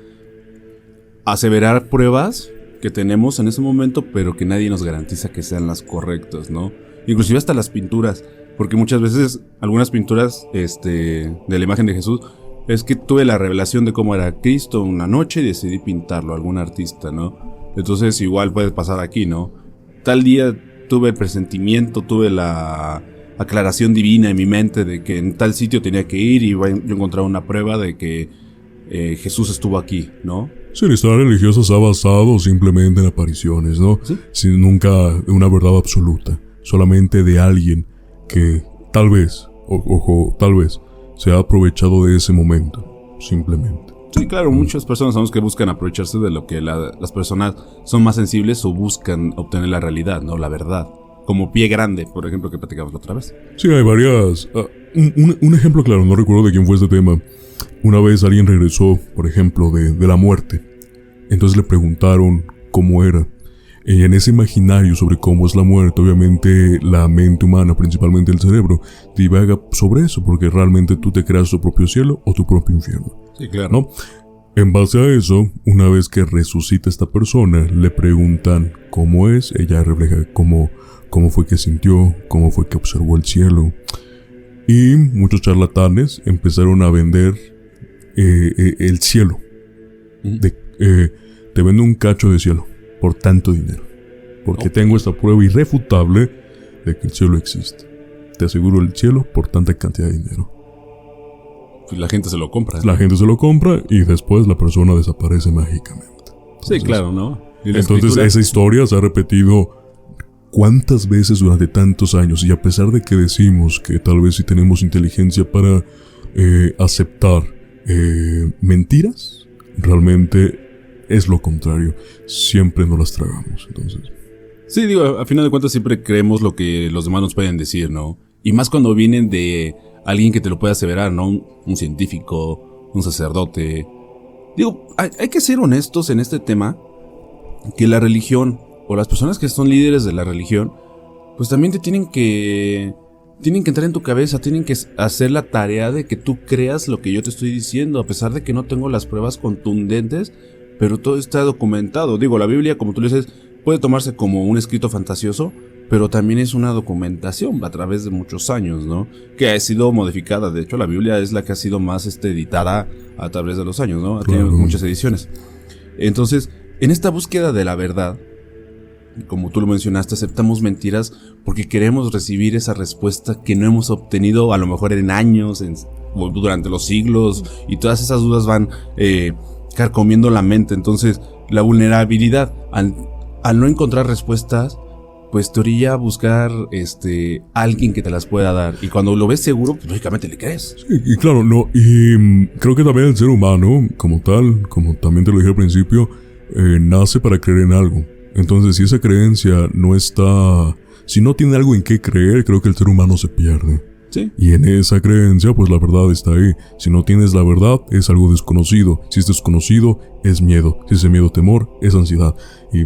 aseverar pruebas que tenemos en ese momento, pero que nadie nos garantiza que sean las correctas, ¿no? Inclusive hasta las pinturas, porque muchas veces algunas pinturas de la imagen de Jesús es que tuve la revelación de cómo era Cristo una noche y decidí pintarlo, algún artista, ¿no? Entonces igual puede pasar aquí, ¿no? Tal día tuve el presentimiento, tuve la aclaración divina en mi mente de que en tal sitio tenía que ir y yo encontraba una prueba de que Jesús estuvo aquí, ¿no? Sí, la historia religiosa se ha basado simplemente en apariciones, ¿no? ¿Sí? Sin nunca una verdad absoluta, solamente de alguien que tal vez, tal vez, se ha aprovechado de ese momento, simplemente. Sí, claro, muchas personas sabemos que buscan aprovecharse de lo que las personas son más sensibles o buscan obtener la realidad, ¿no? La verdad. Como Pie Grande, por ejemplo, que platicamos la otra vez. Sí, hay varias. Un ejemplo claro, no recuerdo de quién fue este tema. Una vez alguien regresó, por ejemplo, de la muerte. Entonces le preguntaron cómo era. Y en ese imaginario sobre cómo es la muerte, obviamente la mente humana, principalmente el cerebro, divaga sobre eso, porque realmente tú te creas tu propio cielo o tu propio infierno. Sí, claro. ¿No? En base a eso, una vez que resucita esta persona, le preguntan cómo es, ella refleja cómo fue que sintió, cómo fue que observó el cielo. Y muchos charlatanes empezaron a vender el cielo. Te vendo un cacho de cielo por tanto dinero, porque tengo esta prueba irrefutable de que el cielo existe. Te aseguro el cielo por tanta cantidad de dinero. La gente se lo compra. La gente se lo compra y después la persona desaparece mágicamente. Entonces, sí, claro, ¿no? Entonces esa historia se ha repetido cuántas veces durante tantos años, y a pesar de que decimos que tal vez sí tenemos inteligencia para aceptar mentiras, realmente es lo contrario. Siempre nos las tragamos, entonces. Sí, digo, a final de cuentas siempre creemos lo que los demás nos pueden decir, ¿no? Y más cuando vienen de alguien que te lo pueda aseverar, ¿no? Un científico, un sacerdote. Digo, hay que ser honestos en este tema, que la religión, o las personas que son líderes de la religión, pues también tienen que entrar en tu cabeza, tienen que hacer la tarea de que tú creas lo que yo te estoy diciendo, a pesar de que no tengo las pruebas contundentes, pero todo está documentado. Digo, la Biblia, como tú le dices, puede tomarse como un escrito fantasioso, pero también es una documentación a través de muchos años, ¿no? Que ha sido modificada. De hecho, la Biblia es la que ha sido más editada a través de los años, ¿no? Ha tenido muchas ediciones. Entonces, en esta búsqueda de la verdad, como tú lo mencionaste, aceptamos mentiras porque queremos recibir esa respuesta que no hemos obtenido a lo mejor en años, o durante los siglos, y todas esas dudas van carcomiendo la mente. Entonces, la vulnerabilidad al no encontrar respuestas, pues te orilla a buscar alguien que te las pueda dar, y cuando lo ves seguro, pues lógicamente le crees. Sí, y claro, no, y creo que también el ser humano, como tal, como también te lo dije al principio, nace para creer en algo. Entonces, si esa creencia no está, si no tiene algo en qué creer, creo que el ser humano se pierde. Sí. Y en esa creencia, pues la verdad está ahí. Si no tienes la verdad, es algo desconocido. Si es desconocido, es miedo. Si es miedo, temor, es ansiedad. Y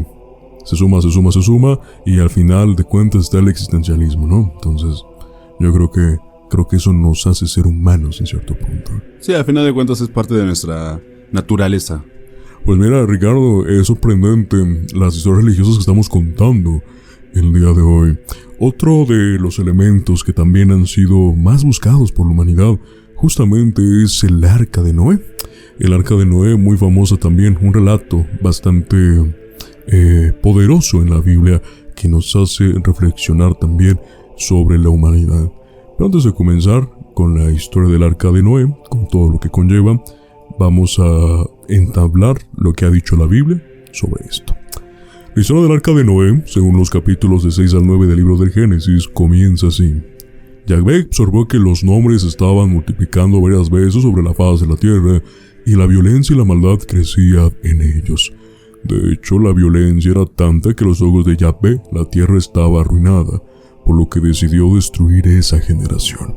se suma, y al final de cuentas está el existencialismo, ¿no? Entonces, yo creo que eso nos hace ser humanos en cierto punto. Sí, al final de cuentas es parte de nuestra naturaleza. Pues mira, Ricardo, es sorprendente las historias religiosas que estamos contando el día de hoy. Otro de los elementos que también han sido más buscados por la humanidad justamente es el Arca de Noé. El Arca de Noé, muy famosa también, un relato bastante poderoso en la Biblia que nos hace reflexionar también sobre la humanidad. Pero antes de comenzar con la historia del Arca de Noé, con todo lo que conlleva, vamos a entablar lo que ha dicho la Biblia sobre esto. La historia del Arca de Noé, según los capítulos de 6 al 9 del libro del Génesis, comienza así. Yahvé observó que los nombres estaban multiplicando varias veces sobre la faz de la tierra, y la violencia y la maldad crecía en ellos. De hecho, la violencia era tanta que a los ojos de Yahvé la tierra estaba arruinada, por lo que decidió destruir esa generación.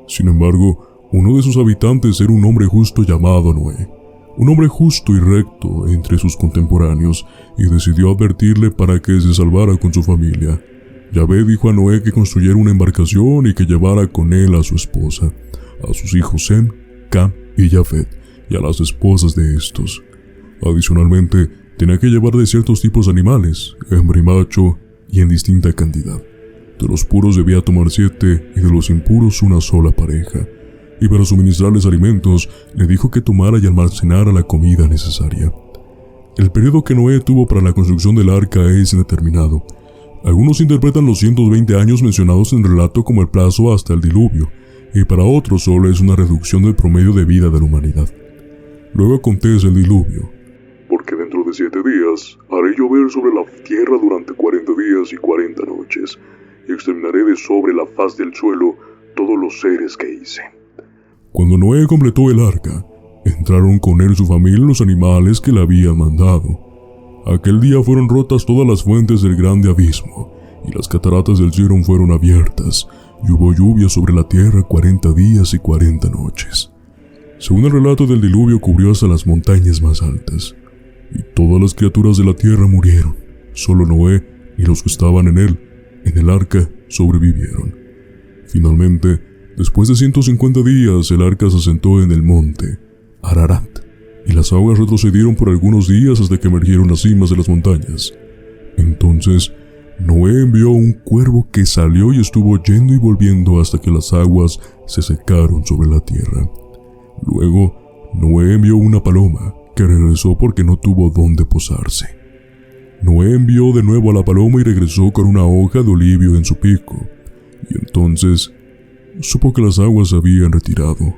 Sin embargo, uno de sus habitantes era un hombre justo llamado Noé, un hombre justo y recto entre sus contemporáneos, y decidió advertirle para que se salvara con su familia. Yahvé dijo a Noé que construyera una embarcación y que llevara con él a su esposa, a sus hijos Sem, Cam y Jafet, y a las esposas de estos. Adicionalmente, tenía que llevar de ciertos tipos de animales, hembra y macho, y en distinta cantidad. De los puros debía tomar 7 y de los impuros una sola pareja. Y para suministrarles alimentos, le dijo que tomara y almacenara la comida necesaria. El periodo que Noé tuvo para la construcción del arca es indeterminado. Algunos interpretan los 120 años mencionados en el relato como el plazo hasta el diluvio, y para otros solo es una reducción del promedio de vida de la humanidad. Luego acontece el diluvio. Porque dentro de 7 días haré llover sobre la tierra durante 40 días y 40 noches, y exterminaré de sobre la faz del suelo todos los seres que hice. Cuando Noé completó el arca, entraron con él su familia y los animales que le habían mandado. Aquel día fueron rotas todas las fuentes del grande abismo, y las cataratas del cielo fueron abiertas, y hubo lluvia sobre la tierra 40 días y 40 noches. Según el relato del diluvio, cubrió hasta las montañas más altas, y todas las criaturas de la tierra murieron. Solo Noé y los que estaban en el arca, sobrevivieron. Finalmente, después de 150 días, el arca se asentó en el monte Ararat, y las aguas retrocedieron por algunos días hasta que emergieron las cimas de las montañas. Entonces, Noé envió un cuervo que salió y estuvo yendo y volviendo hasta que las aguas se secaron sobre la tierra. Luego, Noé envió una paloma, que regresó porque no tuvo dónde posarse. Noé envió de nuevo a la paloma y regresó con una hoja de olivo en su pico, y entonces supo que las aguas se habían retirado.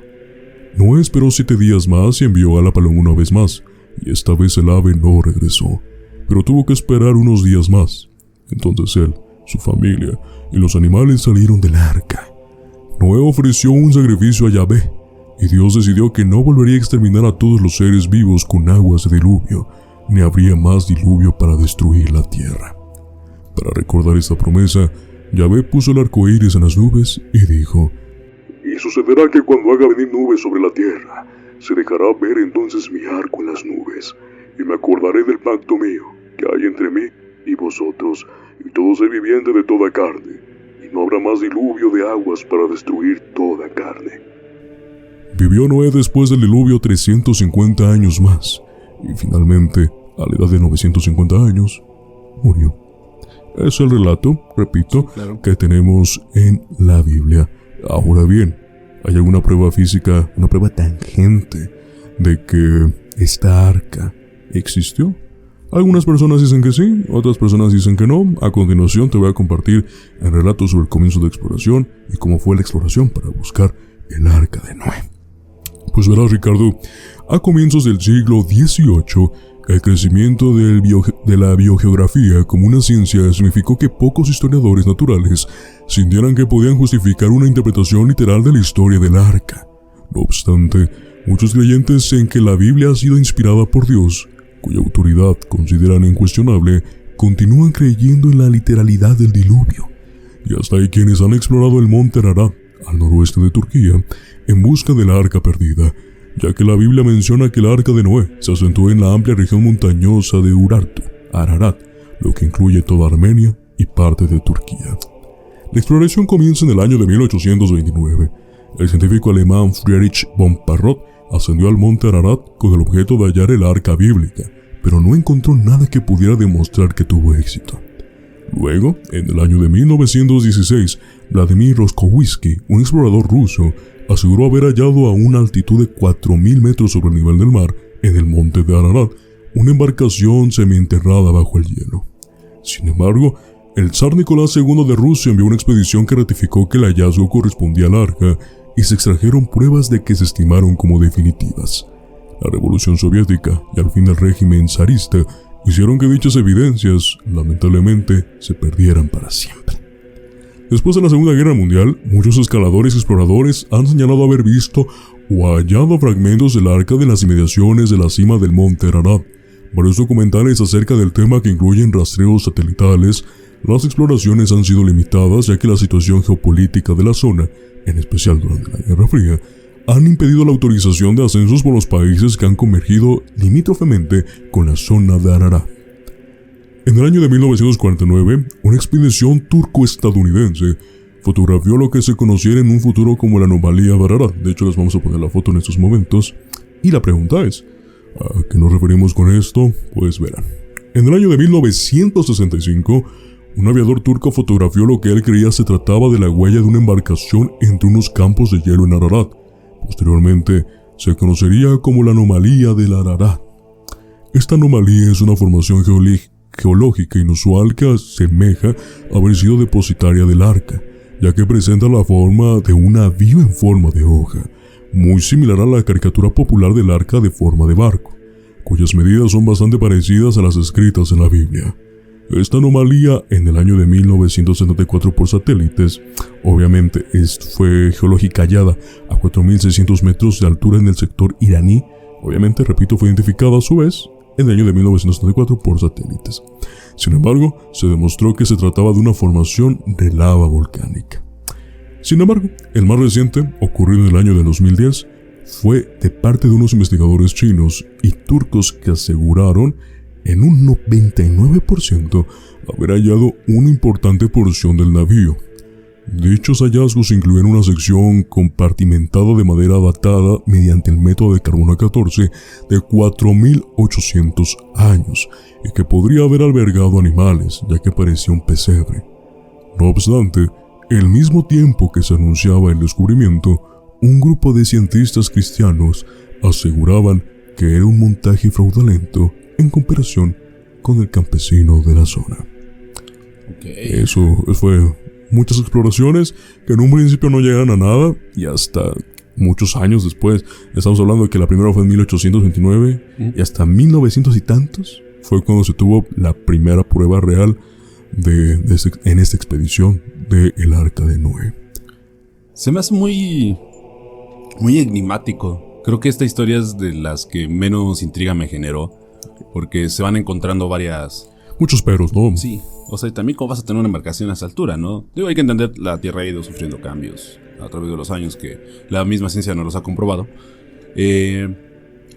Noé esperó 7 días más y envió a la paloma una vez más, y esta vez el ave no regresó, pero tuvo que esperar unos días más. Entonces él, su familia y los animales salieron del arca. Noé ofreció un sacrificio a Yahvé, y Dios decidió que no volvería a exterminar a todos los seres vivos con aguas de diluvio, ni habría más diluvio para destruir la tierra. Para recordar esta promesa, Yahvé puso el arco iris en las nubes y dijo: Y sucederá que cuando haga venir nubes sobre la tierra, se dejará ver entonces mi arco en las nubes, y me acordaré del pacto mío, que hay entre mí y vosotros, y todo ser viviente de toda carne, y no habrá más diluvio de aguas para destruir toda carne. Vivió Noé después del diluvio 350 años más, y finalmente, a la edad de 950 años, murió. Es el relato, repito, claro, que tenemos en la Biblia. Ahora bien, ¿hay alguna prueba física, una prueba tangente de que esta arca existió? Algunas personas dicen que sí, otras personas dicen que no. A continuación te voy a compartir el relato sobre el comienzo de la exploración y cómo fue la exploración para buscar el Arca de Noé. Pues verás, Ricardo, a comienzos del siglo XVIII, el crecimiento de la biogeografía como una ciencia significó que pocos historiadores naturales sintieran que podían justificar una interpretación literal de la historia del arca. No obstante, muchos creyentes en que la Biblia ha sido inspirada por Dios, cuya autoridad consideran incuestionable, continúan creyendo en la literalidad del diluvio. Y hasta hay quienes han explorado el monte Ararat, al noroeste de Turquía, en busca del arca perdida, ya que la Biblia menciona que el arca de Noé se asentó en la amplia región montañosa de Urartu, Ararat, lo que incluye toda Armenia y parte de Turquía. La exploración comienza en el año de 1829. El científico alemán Friedrich von Parrot ascendió al monte Ararat con el objeto de hallar el arca bíblica, pero no encontró nada que pudiera demostrar que tuvo éxito. Luego, en el año de 1916, Vladimir Roskovsky, un explorador ruso, aseguró haber hallado a una altitud de 4.000 metros sobre el nivel del mar, en el monte de Ararat, una embarcación semienterrada bajo el hielo. Sin embargo, el zar Nicolás II de Rusia envió una expedición que ratificó que el hallazgo correspondía al arca y se extrajeron pruebas de que se estimaron como definitivas. La Revolución Soviética y al fin el régimen zarista hicieron que dichas evidencias, lamentablemente, se perdieran para siempre. Después de la Segunda Guerra Mundial, muchos escaladores y exploradores han señalado haber visto o hallado fragmentos del arca de las inmediaciones de la cima del monte Ararat. Varios documentales acerca del tema que incluyen rastreos satelitales. Las exploraciones han sido limitadas ya que la situación geopolítica de la zona, en especial durante la Guerra Fría, han impedido la autorización de ascensos por los países que han convergido limítrofemente con la zona de Ararat. En el año de 1949, una expedición turco-estadounidense fotografió lo que se conociera en un futuro como la anomalía de Ararat. De hecho, les vamos a poner la foto en estos momentos. Y la pregunta es, ¿a qué nos referimos con esto? Pues verán. En el año de 1965, un aviador turco fotografió lo que él creía se trataba de la huella de una embarcación entre unos campos de hielo en Ararat. Posteriormente, se conocería como la anomalía del Ararat. Esta anomalía es una formación geológica inusual que asemeja haber sido depositaria del arca, ya que presenta la forma de un navío en forma de hoja, muy similar a la caricatura popular del arca de forma de barco, cuyas medidas son bastante parecidas a las escritas en la Biblia. Esta anomalía, en el año de 1974 por satélites, obviamente fue geológica hallada a 4.600 metros de altura en el sector iraní. Obviamente, repito, fue identificada a su vez en el año de 1974 por satélites. Sin embargo, se demostró que se trataba de una formación de lava volcánica. Sin embargo, el más reciente, ocurrido en el año de 2010, fue de parte de unos investigadores chinos y turcos que aseguraron en un 99% haber hallado una importante porción del navío. Dichos hallazgos incluyen una sección compartimentada de madera datada mediante el método de carbono 14 de 4.800 años y que podría haber albergado animales, ya que parecía un pesebre. No obstante, al mismo tiempo que se anunciaba el descubrimiento, un grupo de cientistas cristianos aseguraban que era un montaje fraudulento en comparación con el campesino de la zona. Eso fue muchas exploraciones que en un principio no llegan a nada y hasta muchos años después, estamos hablando de que la primera fue en 1829 y hasta 1900 y tantos fue cuando se tuvo la primera prueba real en esta expedición del Arca de Noé. Se me hace muy enigmático. Creo que esta historia es de las que menos intriga me generó, porque se van encontrando muchos peros, ¿no? Sí, o sea, también cómo vas a tener una embarcación a esa altura, ¿no? Digo, hay que entender, la Tierra ha ido sufriendo cambios a través de los años que la misma ciencia no los ha comprobado.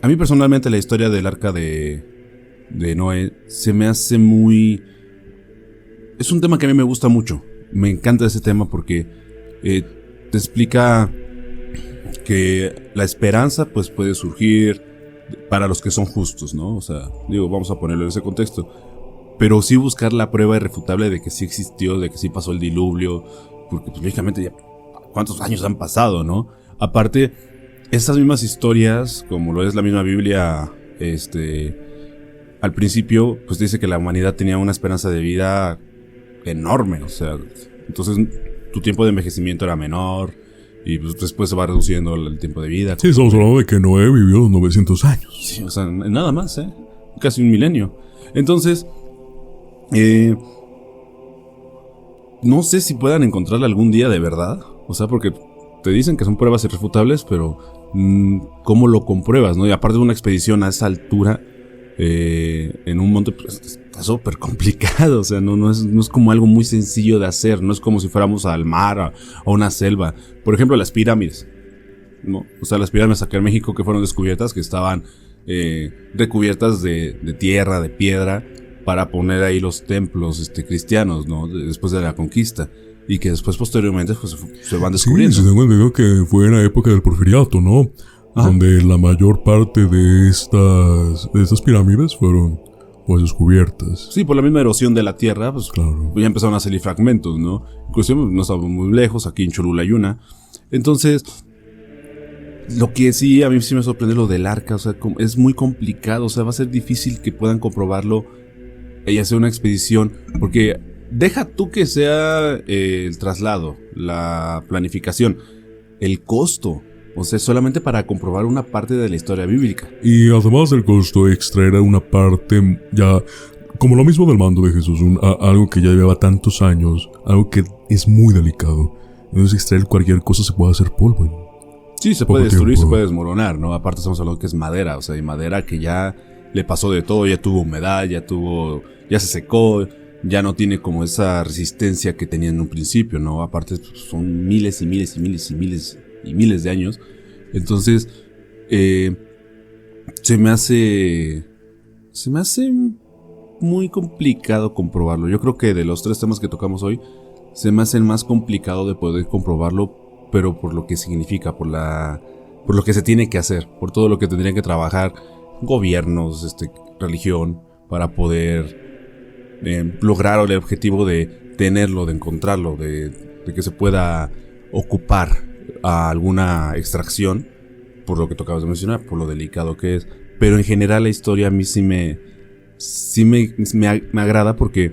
A mí personalmente la historia del Arca de Noé se me hace muy... Es un tema que a mí me gusta mucho. Me encanta ese tema porque te explica que la esperanza pues puede surgir para los que son justos, ¿no? O sea, digo, vamos a ponerlo en ese contexto. Pero sí buscar la prueba irrefutable de que sí existió, de que sí pasó el diluvio, porque pues lógicamente ya cuántos años han pasado, ¿no? Aparte, estas mismas historias, como lo es la misma Biblia, al principio pues dice que la humanidad tenía una esperanza de vida enorme, o sea, entonces tu tiempo de envejecimiento era menor y pues después se va reduciendo el tiempo de vida. Sí, estamos hablando de que Noé vivió 900 años. Sí, o sea, nada más, casi un milenio. Entonces, no sé si puedan encontrarla algún día de verdad, o sea, porque te dicen que son pruebas irrefutables, pero ¿cómo lo compruebas, no? Y aparte de una expedición a esa altura, en un monte, pues, está súper complicado, o sea, no es como algo muy sencillo de hacer, no es como si fuéramos al mar a una selva. Por ejemplo, las pirámides, ¿no? O sea, las pirámides acá en México que fueron descubiertas, que estaban recubiertas de tierra, de piedra, para poner ahí los templos cristianos, ¿no? Después de la conquista. Y que después, posteriormente, pues, se van descubriendo. Sí, tengo entendido que fue en la época del Porfiriato, ¿no? Ajá. donde la mayor parte de estas pirámides fueron pues descubiertas. Sí, por la misma erosión de la tierra, pues Claro. ya empezaron a salir fragmentos, ¿no? Inclusive no estamos muy lejos, aquí en Cholula hay una. Entonces, lo que sí, a mí sí me sorprende lo del arca, o sea, es muy complicado, o sea, va a ser difícil que puedan comprobarlo y hacer una expedición, porque deja tú que sea el traslado, la planificación, el costo, o sea, solamente para comprobar una parte de la historia bíblica. Y además del costo, extraer una parte ya, como lo mismo del mando de Jesús, algo que ya lleva tantos años, algo que es muy delicado. Entonces extraer cualquier cosa se puede hacer polvo. Sí, se Poco puede destruir, tiempo. se puede desmoronar, ¿no? Aparte estamos hablando que es madera, o sea, hay madera que ya le pasó de todo, ya tuvo humedad, ya se secó, ya no tiene como esa resistencia que tenía en un principio, ¿no? Aparte pues, son miles y miles y miles y miles y miles de años. Entonces, se me hace muy complicado comprobarlo. Yo creo que de los 3 temas que tocamos hoy, se me hace el más complicado de poder comprobarlo, pero por lo que significa, por lo que se tiene que hacer, por todo lo que tendrían que trabajar gobiernos, religión, para poder lograr el objetivo de tenerlo, de encontrarlo, de que se pueda ocupar a alguna extracción, por lo que tocabas de mencionar, por lo delicado que es. Pero en general la historia a mí sí me agrada porque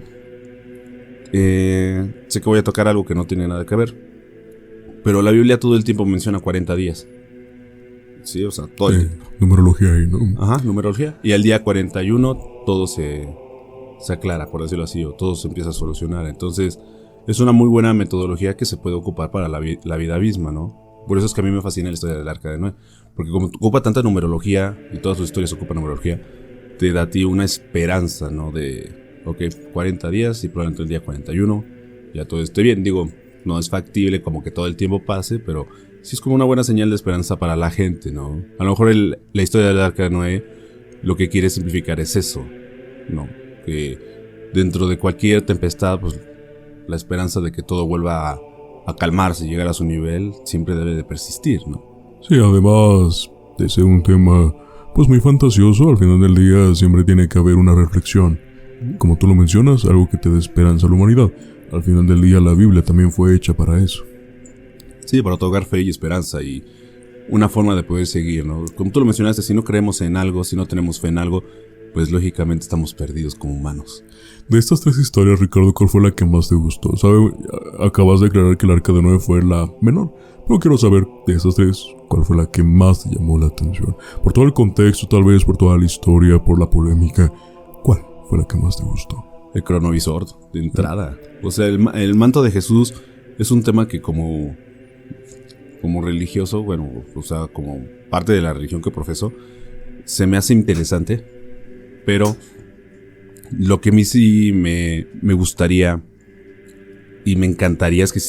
sé que voy a tocar algo que no tiene nada que ver. Pero la Biblia todo el tiempo menciona 40 días. Sí, o sea, todo el tiempo. Numerología ahí, ¿no? Ajá, numerología. Y al día 41 todo se aclara, por decirlo así, o todo se empieza a solucionar. Entonces, es una muy buena metodología que se puede ocupar para la vida misma, ¿no? Por eso es que a mí me fascina la historia del Arca de Noé. Porque como ocupa tanta numerología, y todas sus historias ocupan numerología, te da a ti una esperanza, ¿no? De, ok, 40 días y probablemente el día 41 ya todo esté bien. Digo, no es factible como que todo el tiempo pase, pero sí es como una buena señal de esperanza para la gente, ¿no? A lo mejor la historia del Arca de Noé lo que quiere simplificar es eso, ¿no? Que dentro de cualquier tempestad, pues la esperanza de que todo vuelva a calmarse y llegar a su nivel siempre debe de persistir, ¿no? Sí, además de ser un tema pues muy fantasioso, al final del día siempre tiene que haber una reflexión. Como tú lo mencionas, algo que te dé esperanza a la humanidad. Al final del día la Biblia también fue hecha para eso. Sí, para otorgar fe y esperanza y una forma de poder seguir, ¿no? Como tú lo mencionaste, si no creemos en algo, si no tenemos fe en algo, pues lógicamente estamos perdidos como humanos. De estas 3 historias, Ricardo, ¿cuál fue la que más te gustó? Acabas de aclarar que el Arca de Noé fue la menor, pero quiero saber de esas 3, ¿cuál fue la que más te llamó la atención? Por todo el contexto, tal vez, por toda la historia, por la polémica, ¿cuál fue la que más te gustó? El cronovisor, de entrada. O sea, el manto de Jesús es un tema que como religioso, bueno, o sea, como parte de la religión que profeso, se me hace interesante, pero lo que a mí sí me gustaría y me encantaría es que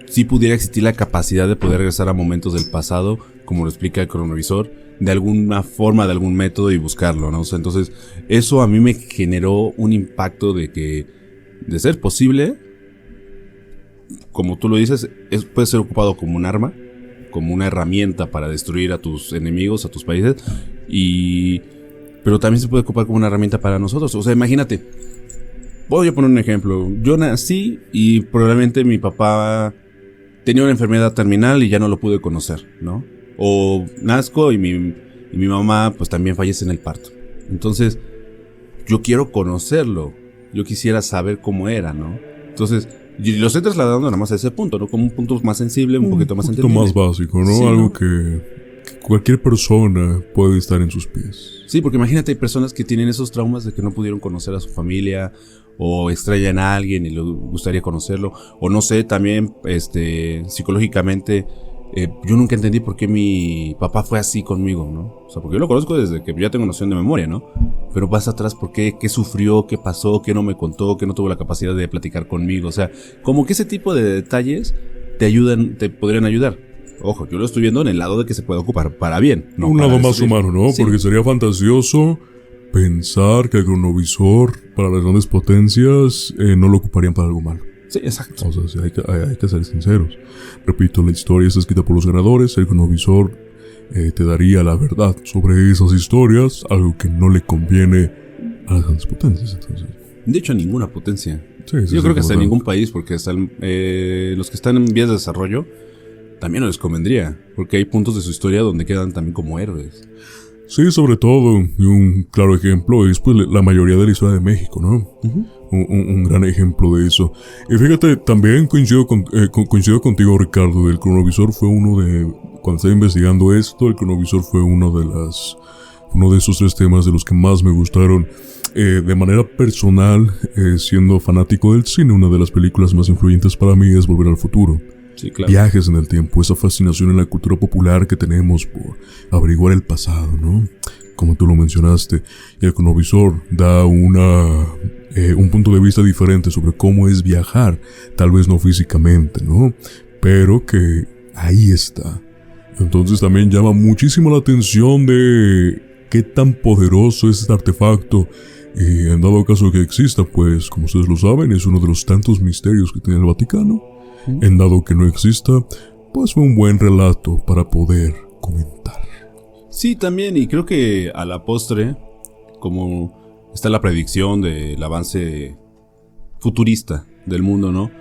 sí pudiera existir la capacidad de poder regresar a momentos del pasado, como lo explica el cronovisor, de alguna forma, de algún método y buscarlo, ¿no? O sea, entonces, eso a mí me generó un impacto de ser posible, como tú lo dices, puede ser ocupado como un arma, como una herramienta para destruir a tus enemigos, a tus países, pero también se puede ocupar como una herramienta para nosotros. O sea, imagínate, voy a poner un ejemplo. Yo nací y probablemente mi papá tenía una enfermedad terminal y ya no lo pude conocer, ¿no? O nazco y mi mamá pues también fallece en el parto. Entonces, yo quiero conocerlo. Yo quisiera saber cómo era, ¿no? Entonces, y lo estoy trasladando nada más a ese punto, ¿no? Como un punto más sensible, un poquito más entendible. Un poquito más básico, ¿no? Sí, Algo ¿no? que cualquier persona puede estar en sus pies. Sí, porque imagínate, hay personas que tienen esos traumas de que no pudieron conocer a su familia, o extrañan a alguien y les gustaría conocerlo, o no sé, también psicológicamente, yo nunca entendí por qué mi papá fue así conmigo, ¿no? O sea, porque yo lo conozco desde que ya tengo noción de memoria, ¿no? Pero vas atrás, ¿por qué? ¿Qué sufrió? ¿Qué pasó? ¿Qué no me contó? ¿Qué no tuvo la capacidad de platicar conmigo? O sea, como que ese tipo de detalles te podrían ayudar. Ojo, yo lo estoy viendo en el lado de que se puede ocupar para bien, ¿no? Un para lado más destruir. humano, ¿no? Sí. Porque sería fantasioso pensar que el cronovisor para las grandes potencias no lo ocuparían para algo malo. Sí, exacto. O sea, sí, hay que ser sinceros. Repito, la historia está escrita por los ganadores. El cronovisor te daría la verdad sobre esas historias, algo que no le conviene a las grandes potencias. Entonces, de hecho, a ninguna potencia. sí, Yo creo que hasta en ningún país, porque hasta los que están en vías de desarrollo también no les convendría, porque hay puntos de su historia donde quedan también como héroes. Sí, sobre todo, y un claro ejemplo es pues la mayoría de la historia de México, ¿no? Uh-huh. Un gran ejemplo de eso. Y fíjate, también coincido contigo, Ricardo, el cronovisor fue cuando estaba investigando esto, el cronovisor fue uno de esos 3 temas de los que más me gustaron. De manera personal, siendo fanático del cine, una de las películas más influyentes para mí es Volver al Futuro. Sí, claro. Viajes en el tiempo, esa fascinación en la cultura popular que tenemos por averiguar el pasado, ¿no? Como tú lo mencionaste, y el cronovisor da un punto de vista diferente sobre cómo es viajar, tal vez no físicamente, ¿no? Pero que ahí está. Entonces también llama muchísimo la atención de qué tan poderoso es este artefacto. Y en dado caso que exista, pues, como ustedes lo saben, es uno de los tantos misterios que tiene el Vaticano. En dado que no exista, pues fue un buen relato para poder comentar. Sí, también, y creo que a la postre, como está la predicción del avance futurista del mundo, ¿no?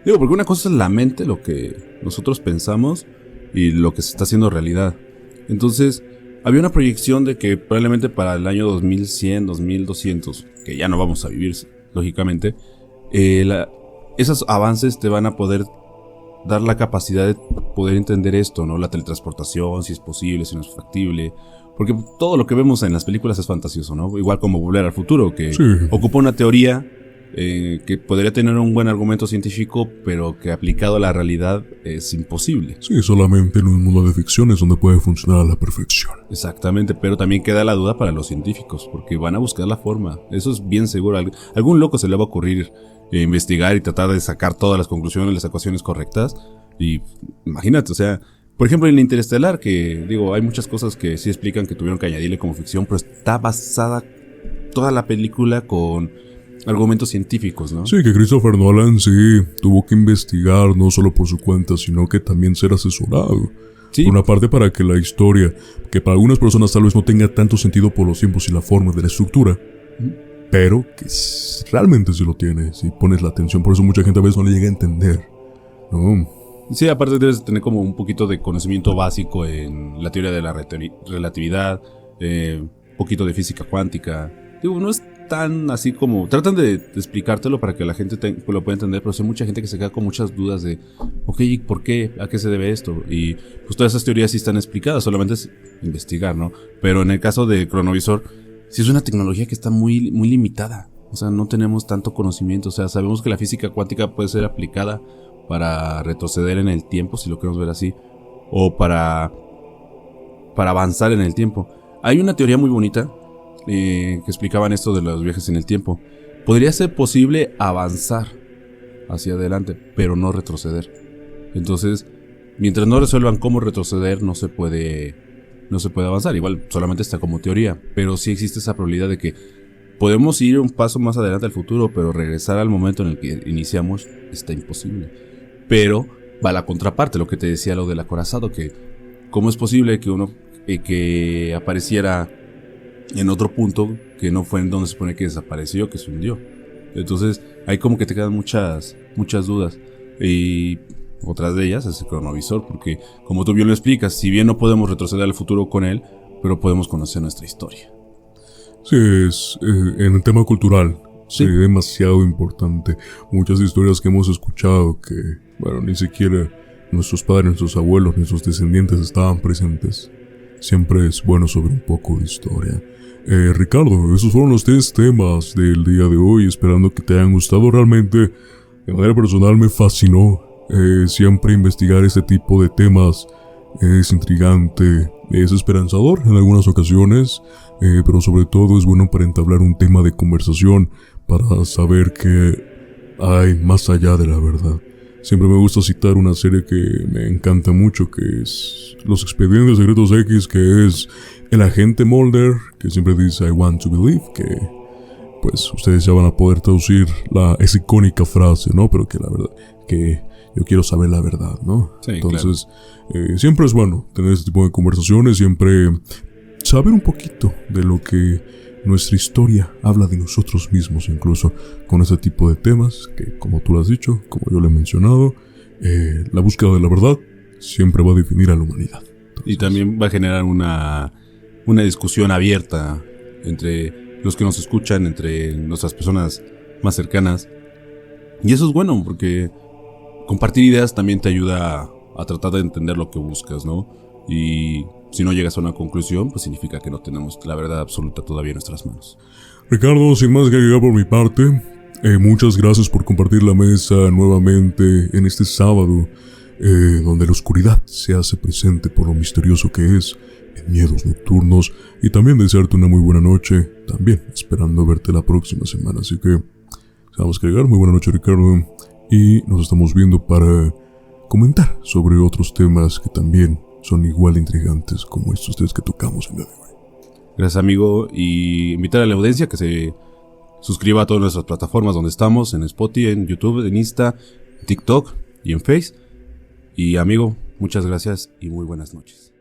Digo, porque una cosa es la mente, lo que nosotros pensamos, y lo que se está haciendo realidad. Entonces, había una proyección de que probablemente para el año 2100, 2200, que ya no vamos a vivir, lógicamente, esos avances te van a poder dar la capacidad de poder entender esto, ¿no? La teletransportación, si es posible, si no es factible. Porque todo lo que vemos en las películas es fantasioso, ¿no? Igual como Volver al Futuro, que sí ocupa una teoría que podría tener un buen argumento científico, pero que aplicado a la realidad es imposible. Sí, solamente en un mundo de ficción es donde puede funcionar a la perfección. Exactamente, pero también queda la duda para los científicos, porque van a buscar la forma. Eso es bien seguro. Algún loco se le va a ocurrir investigar y tratar de sacar todas las conclusiones, las ecuaciones correctas. Y imagínate, o sea, por ejemplo en Interestelar, que digo, hay muchas cosas que sí explican que tuvieron que añadirle como ficción, pero está basada toda la película con argumentos científicos, ¿no? Sí, que Christopher Nolan sí tuvo que investigar no solo por su cuenta, sino que también ser asesorado. Sí. Por una parte, para que la historia, que para algunas personas tal vez no tenga tanto sentido por los tiempos y la forma de la estructura, pero que realmente sí lo tiene, si pones la atención. Por eso mucha gente a veces no le llega a entender, ¿no? Sí, aparte debes tener como un poquito de conocimiento básico en la teoría de la relatividad, un poquito de física cuántica. Digo, no es tan así como... Tratan de explicártelo para que la gente lo pueda entender, pero hay mucha gente que se queda con muchas dudas de, ok, ¿por qué? ¿A qué se debe esto? Y pues todas esas teorías sí están explicadas, solamente es investigar, ¿no? Pero en el caso de cronovisor, sí es una tecnología que está muy, muy limitada. O sea, no tenemos tanto conocimiento. O sea, sabemos que la física cuántica puede ser aplicada para retroceder en el tiempo, si lo queremos ver así, o para avanzar en el tiempo. Hay una teoría muy bonita que explicaban esto de los viajes en el tiempo. Podría ser posible avanzar hacia adelante, pero no retroceder. Entonces, mientras no resuelvan cómo retroceder, no se puede avanzar. Igual solamente está como teoría, pero sí existe esa probabilidad de que podemos ir un paso más adelante al futuro, pero regresar al momento en el que iniciamos está imposible. Pero va la contraparte, lo que te decía, lo del acorazado, que cómo es posible que uno que apareciera en otro punto que no fue en donde se supone que desapareció, que se hundió. Entonces hay como que te quedan muchas dudas, y otras de ellas es el cronovisor, porque como tú bien lo explicas, si bien no podemos retroceder al futuro con él, pero podemos conocer nuestra historia. Sí, es en el tema cultural, sí, demasiado importante. Muchas historias que hemos escuchado que, bueno, ni siquiera nuestros padres, nuestros abuelos, nuestros descendientes estaban presentes. Siempre es bueno saber un poco de historia. Ricardo, esos fueron los 3 temas del día de hoy, esperando que te hayan gustado. Realmente, de manera personal, me fascinó siempre investigar este tipo de temas. Es intrigante, es esperanzador en algunas ocasiones, pero sobre todo es bueno para entablar un tema de conversación, para saber que hay más allá de la verdad. Siempre me gusta citar una serie que me encanta mucho, que es Los Expedientes Secretos X, que es el agente Mulder, que siempre dice I want to believe, que pues ustedes ya van a poder traducir esa icónica frase, ¿no? Pero que la verdad, que yo quiero saber la verdad, ¿no? Sí, entonces, siempre es bueno tener este tipo de conversaciones, siempre saber un poquito de lo que nuestra historia habla de nosotros mismos, incluso con ese tipo de temas que, como tú lo has dicho, como yo lo he mencionado, la búsqueda de la verdad siempre va a definir a la humanidad. Entonces, y también va a generar una discusión abierta entre los que nos escuchan, entre nuestras personas más cercanas. Y eso es bueno, porque compartir ideas también te ayuda a tratar de entender lo que buscas, ¿no? Y si no llegas a una conclusión, pues significa que no tenemos la verdad absoluta todavía en nuestras manos. Ricardo, sin más que agregar por mi parte, muchas gracias por compartir la mesa nuevamente en este sábado, donde la oscuridad se hace presente por lo misterioso que es en Miedos Nocturnos, y también desearte una muy buena noche, también esperando verte la próxima semana. Así que, vamos a agregar, muy buena noche, Ricardo, y nos estamos viendo para comentar sobre otros temas que también son igual de intrigantes como estos tres que tocamos el día de hoy. Gracias, amigo, y invitar a la audiencia que se suscriba a todas nuestras plataformas donde estamos, en Spotify, en YouTube, en Insta, en TikTok y en Face. Y amigo, muchas gracias y muy buenas noches.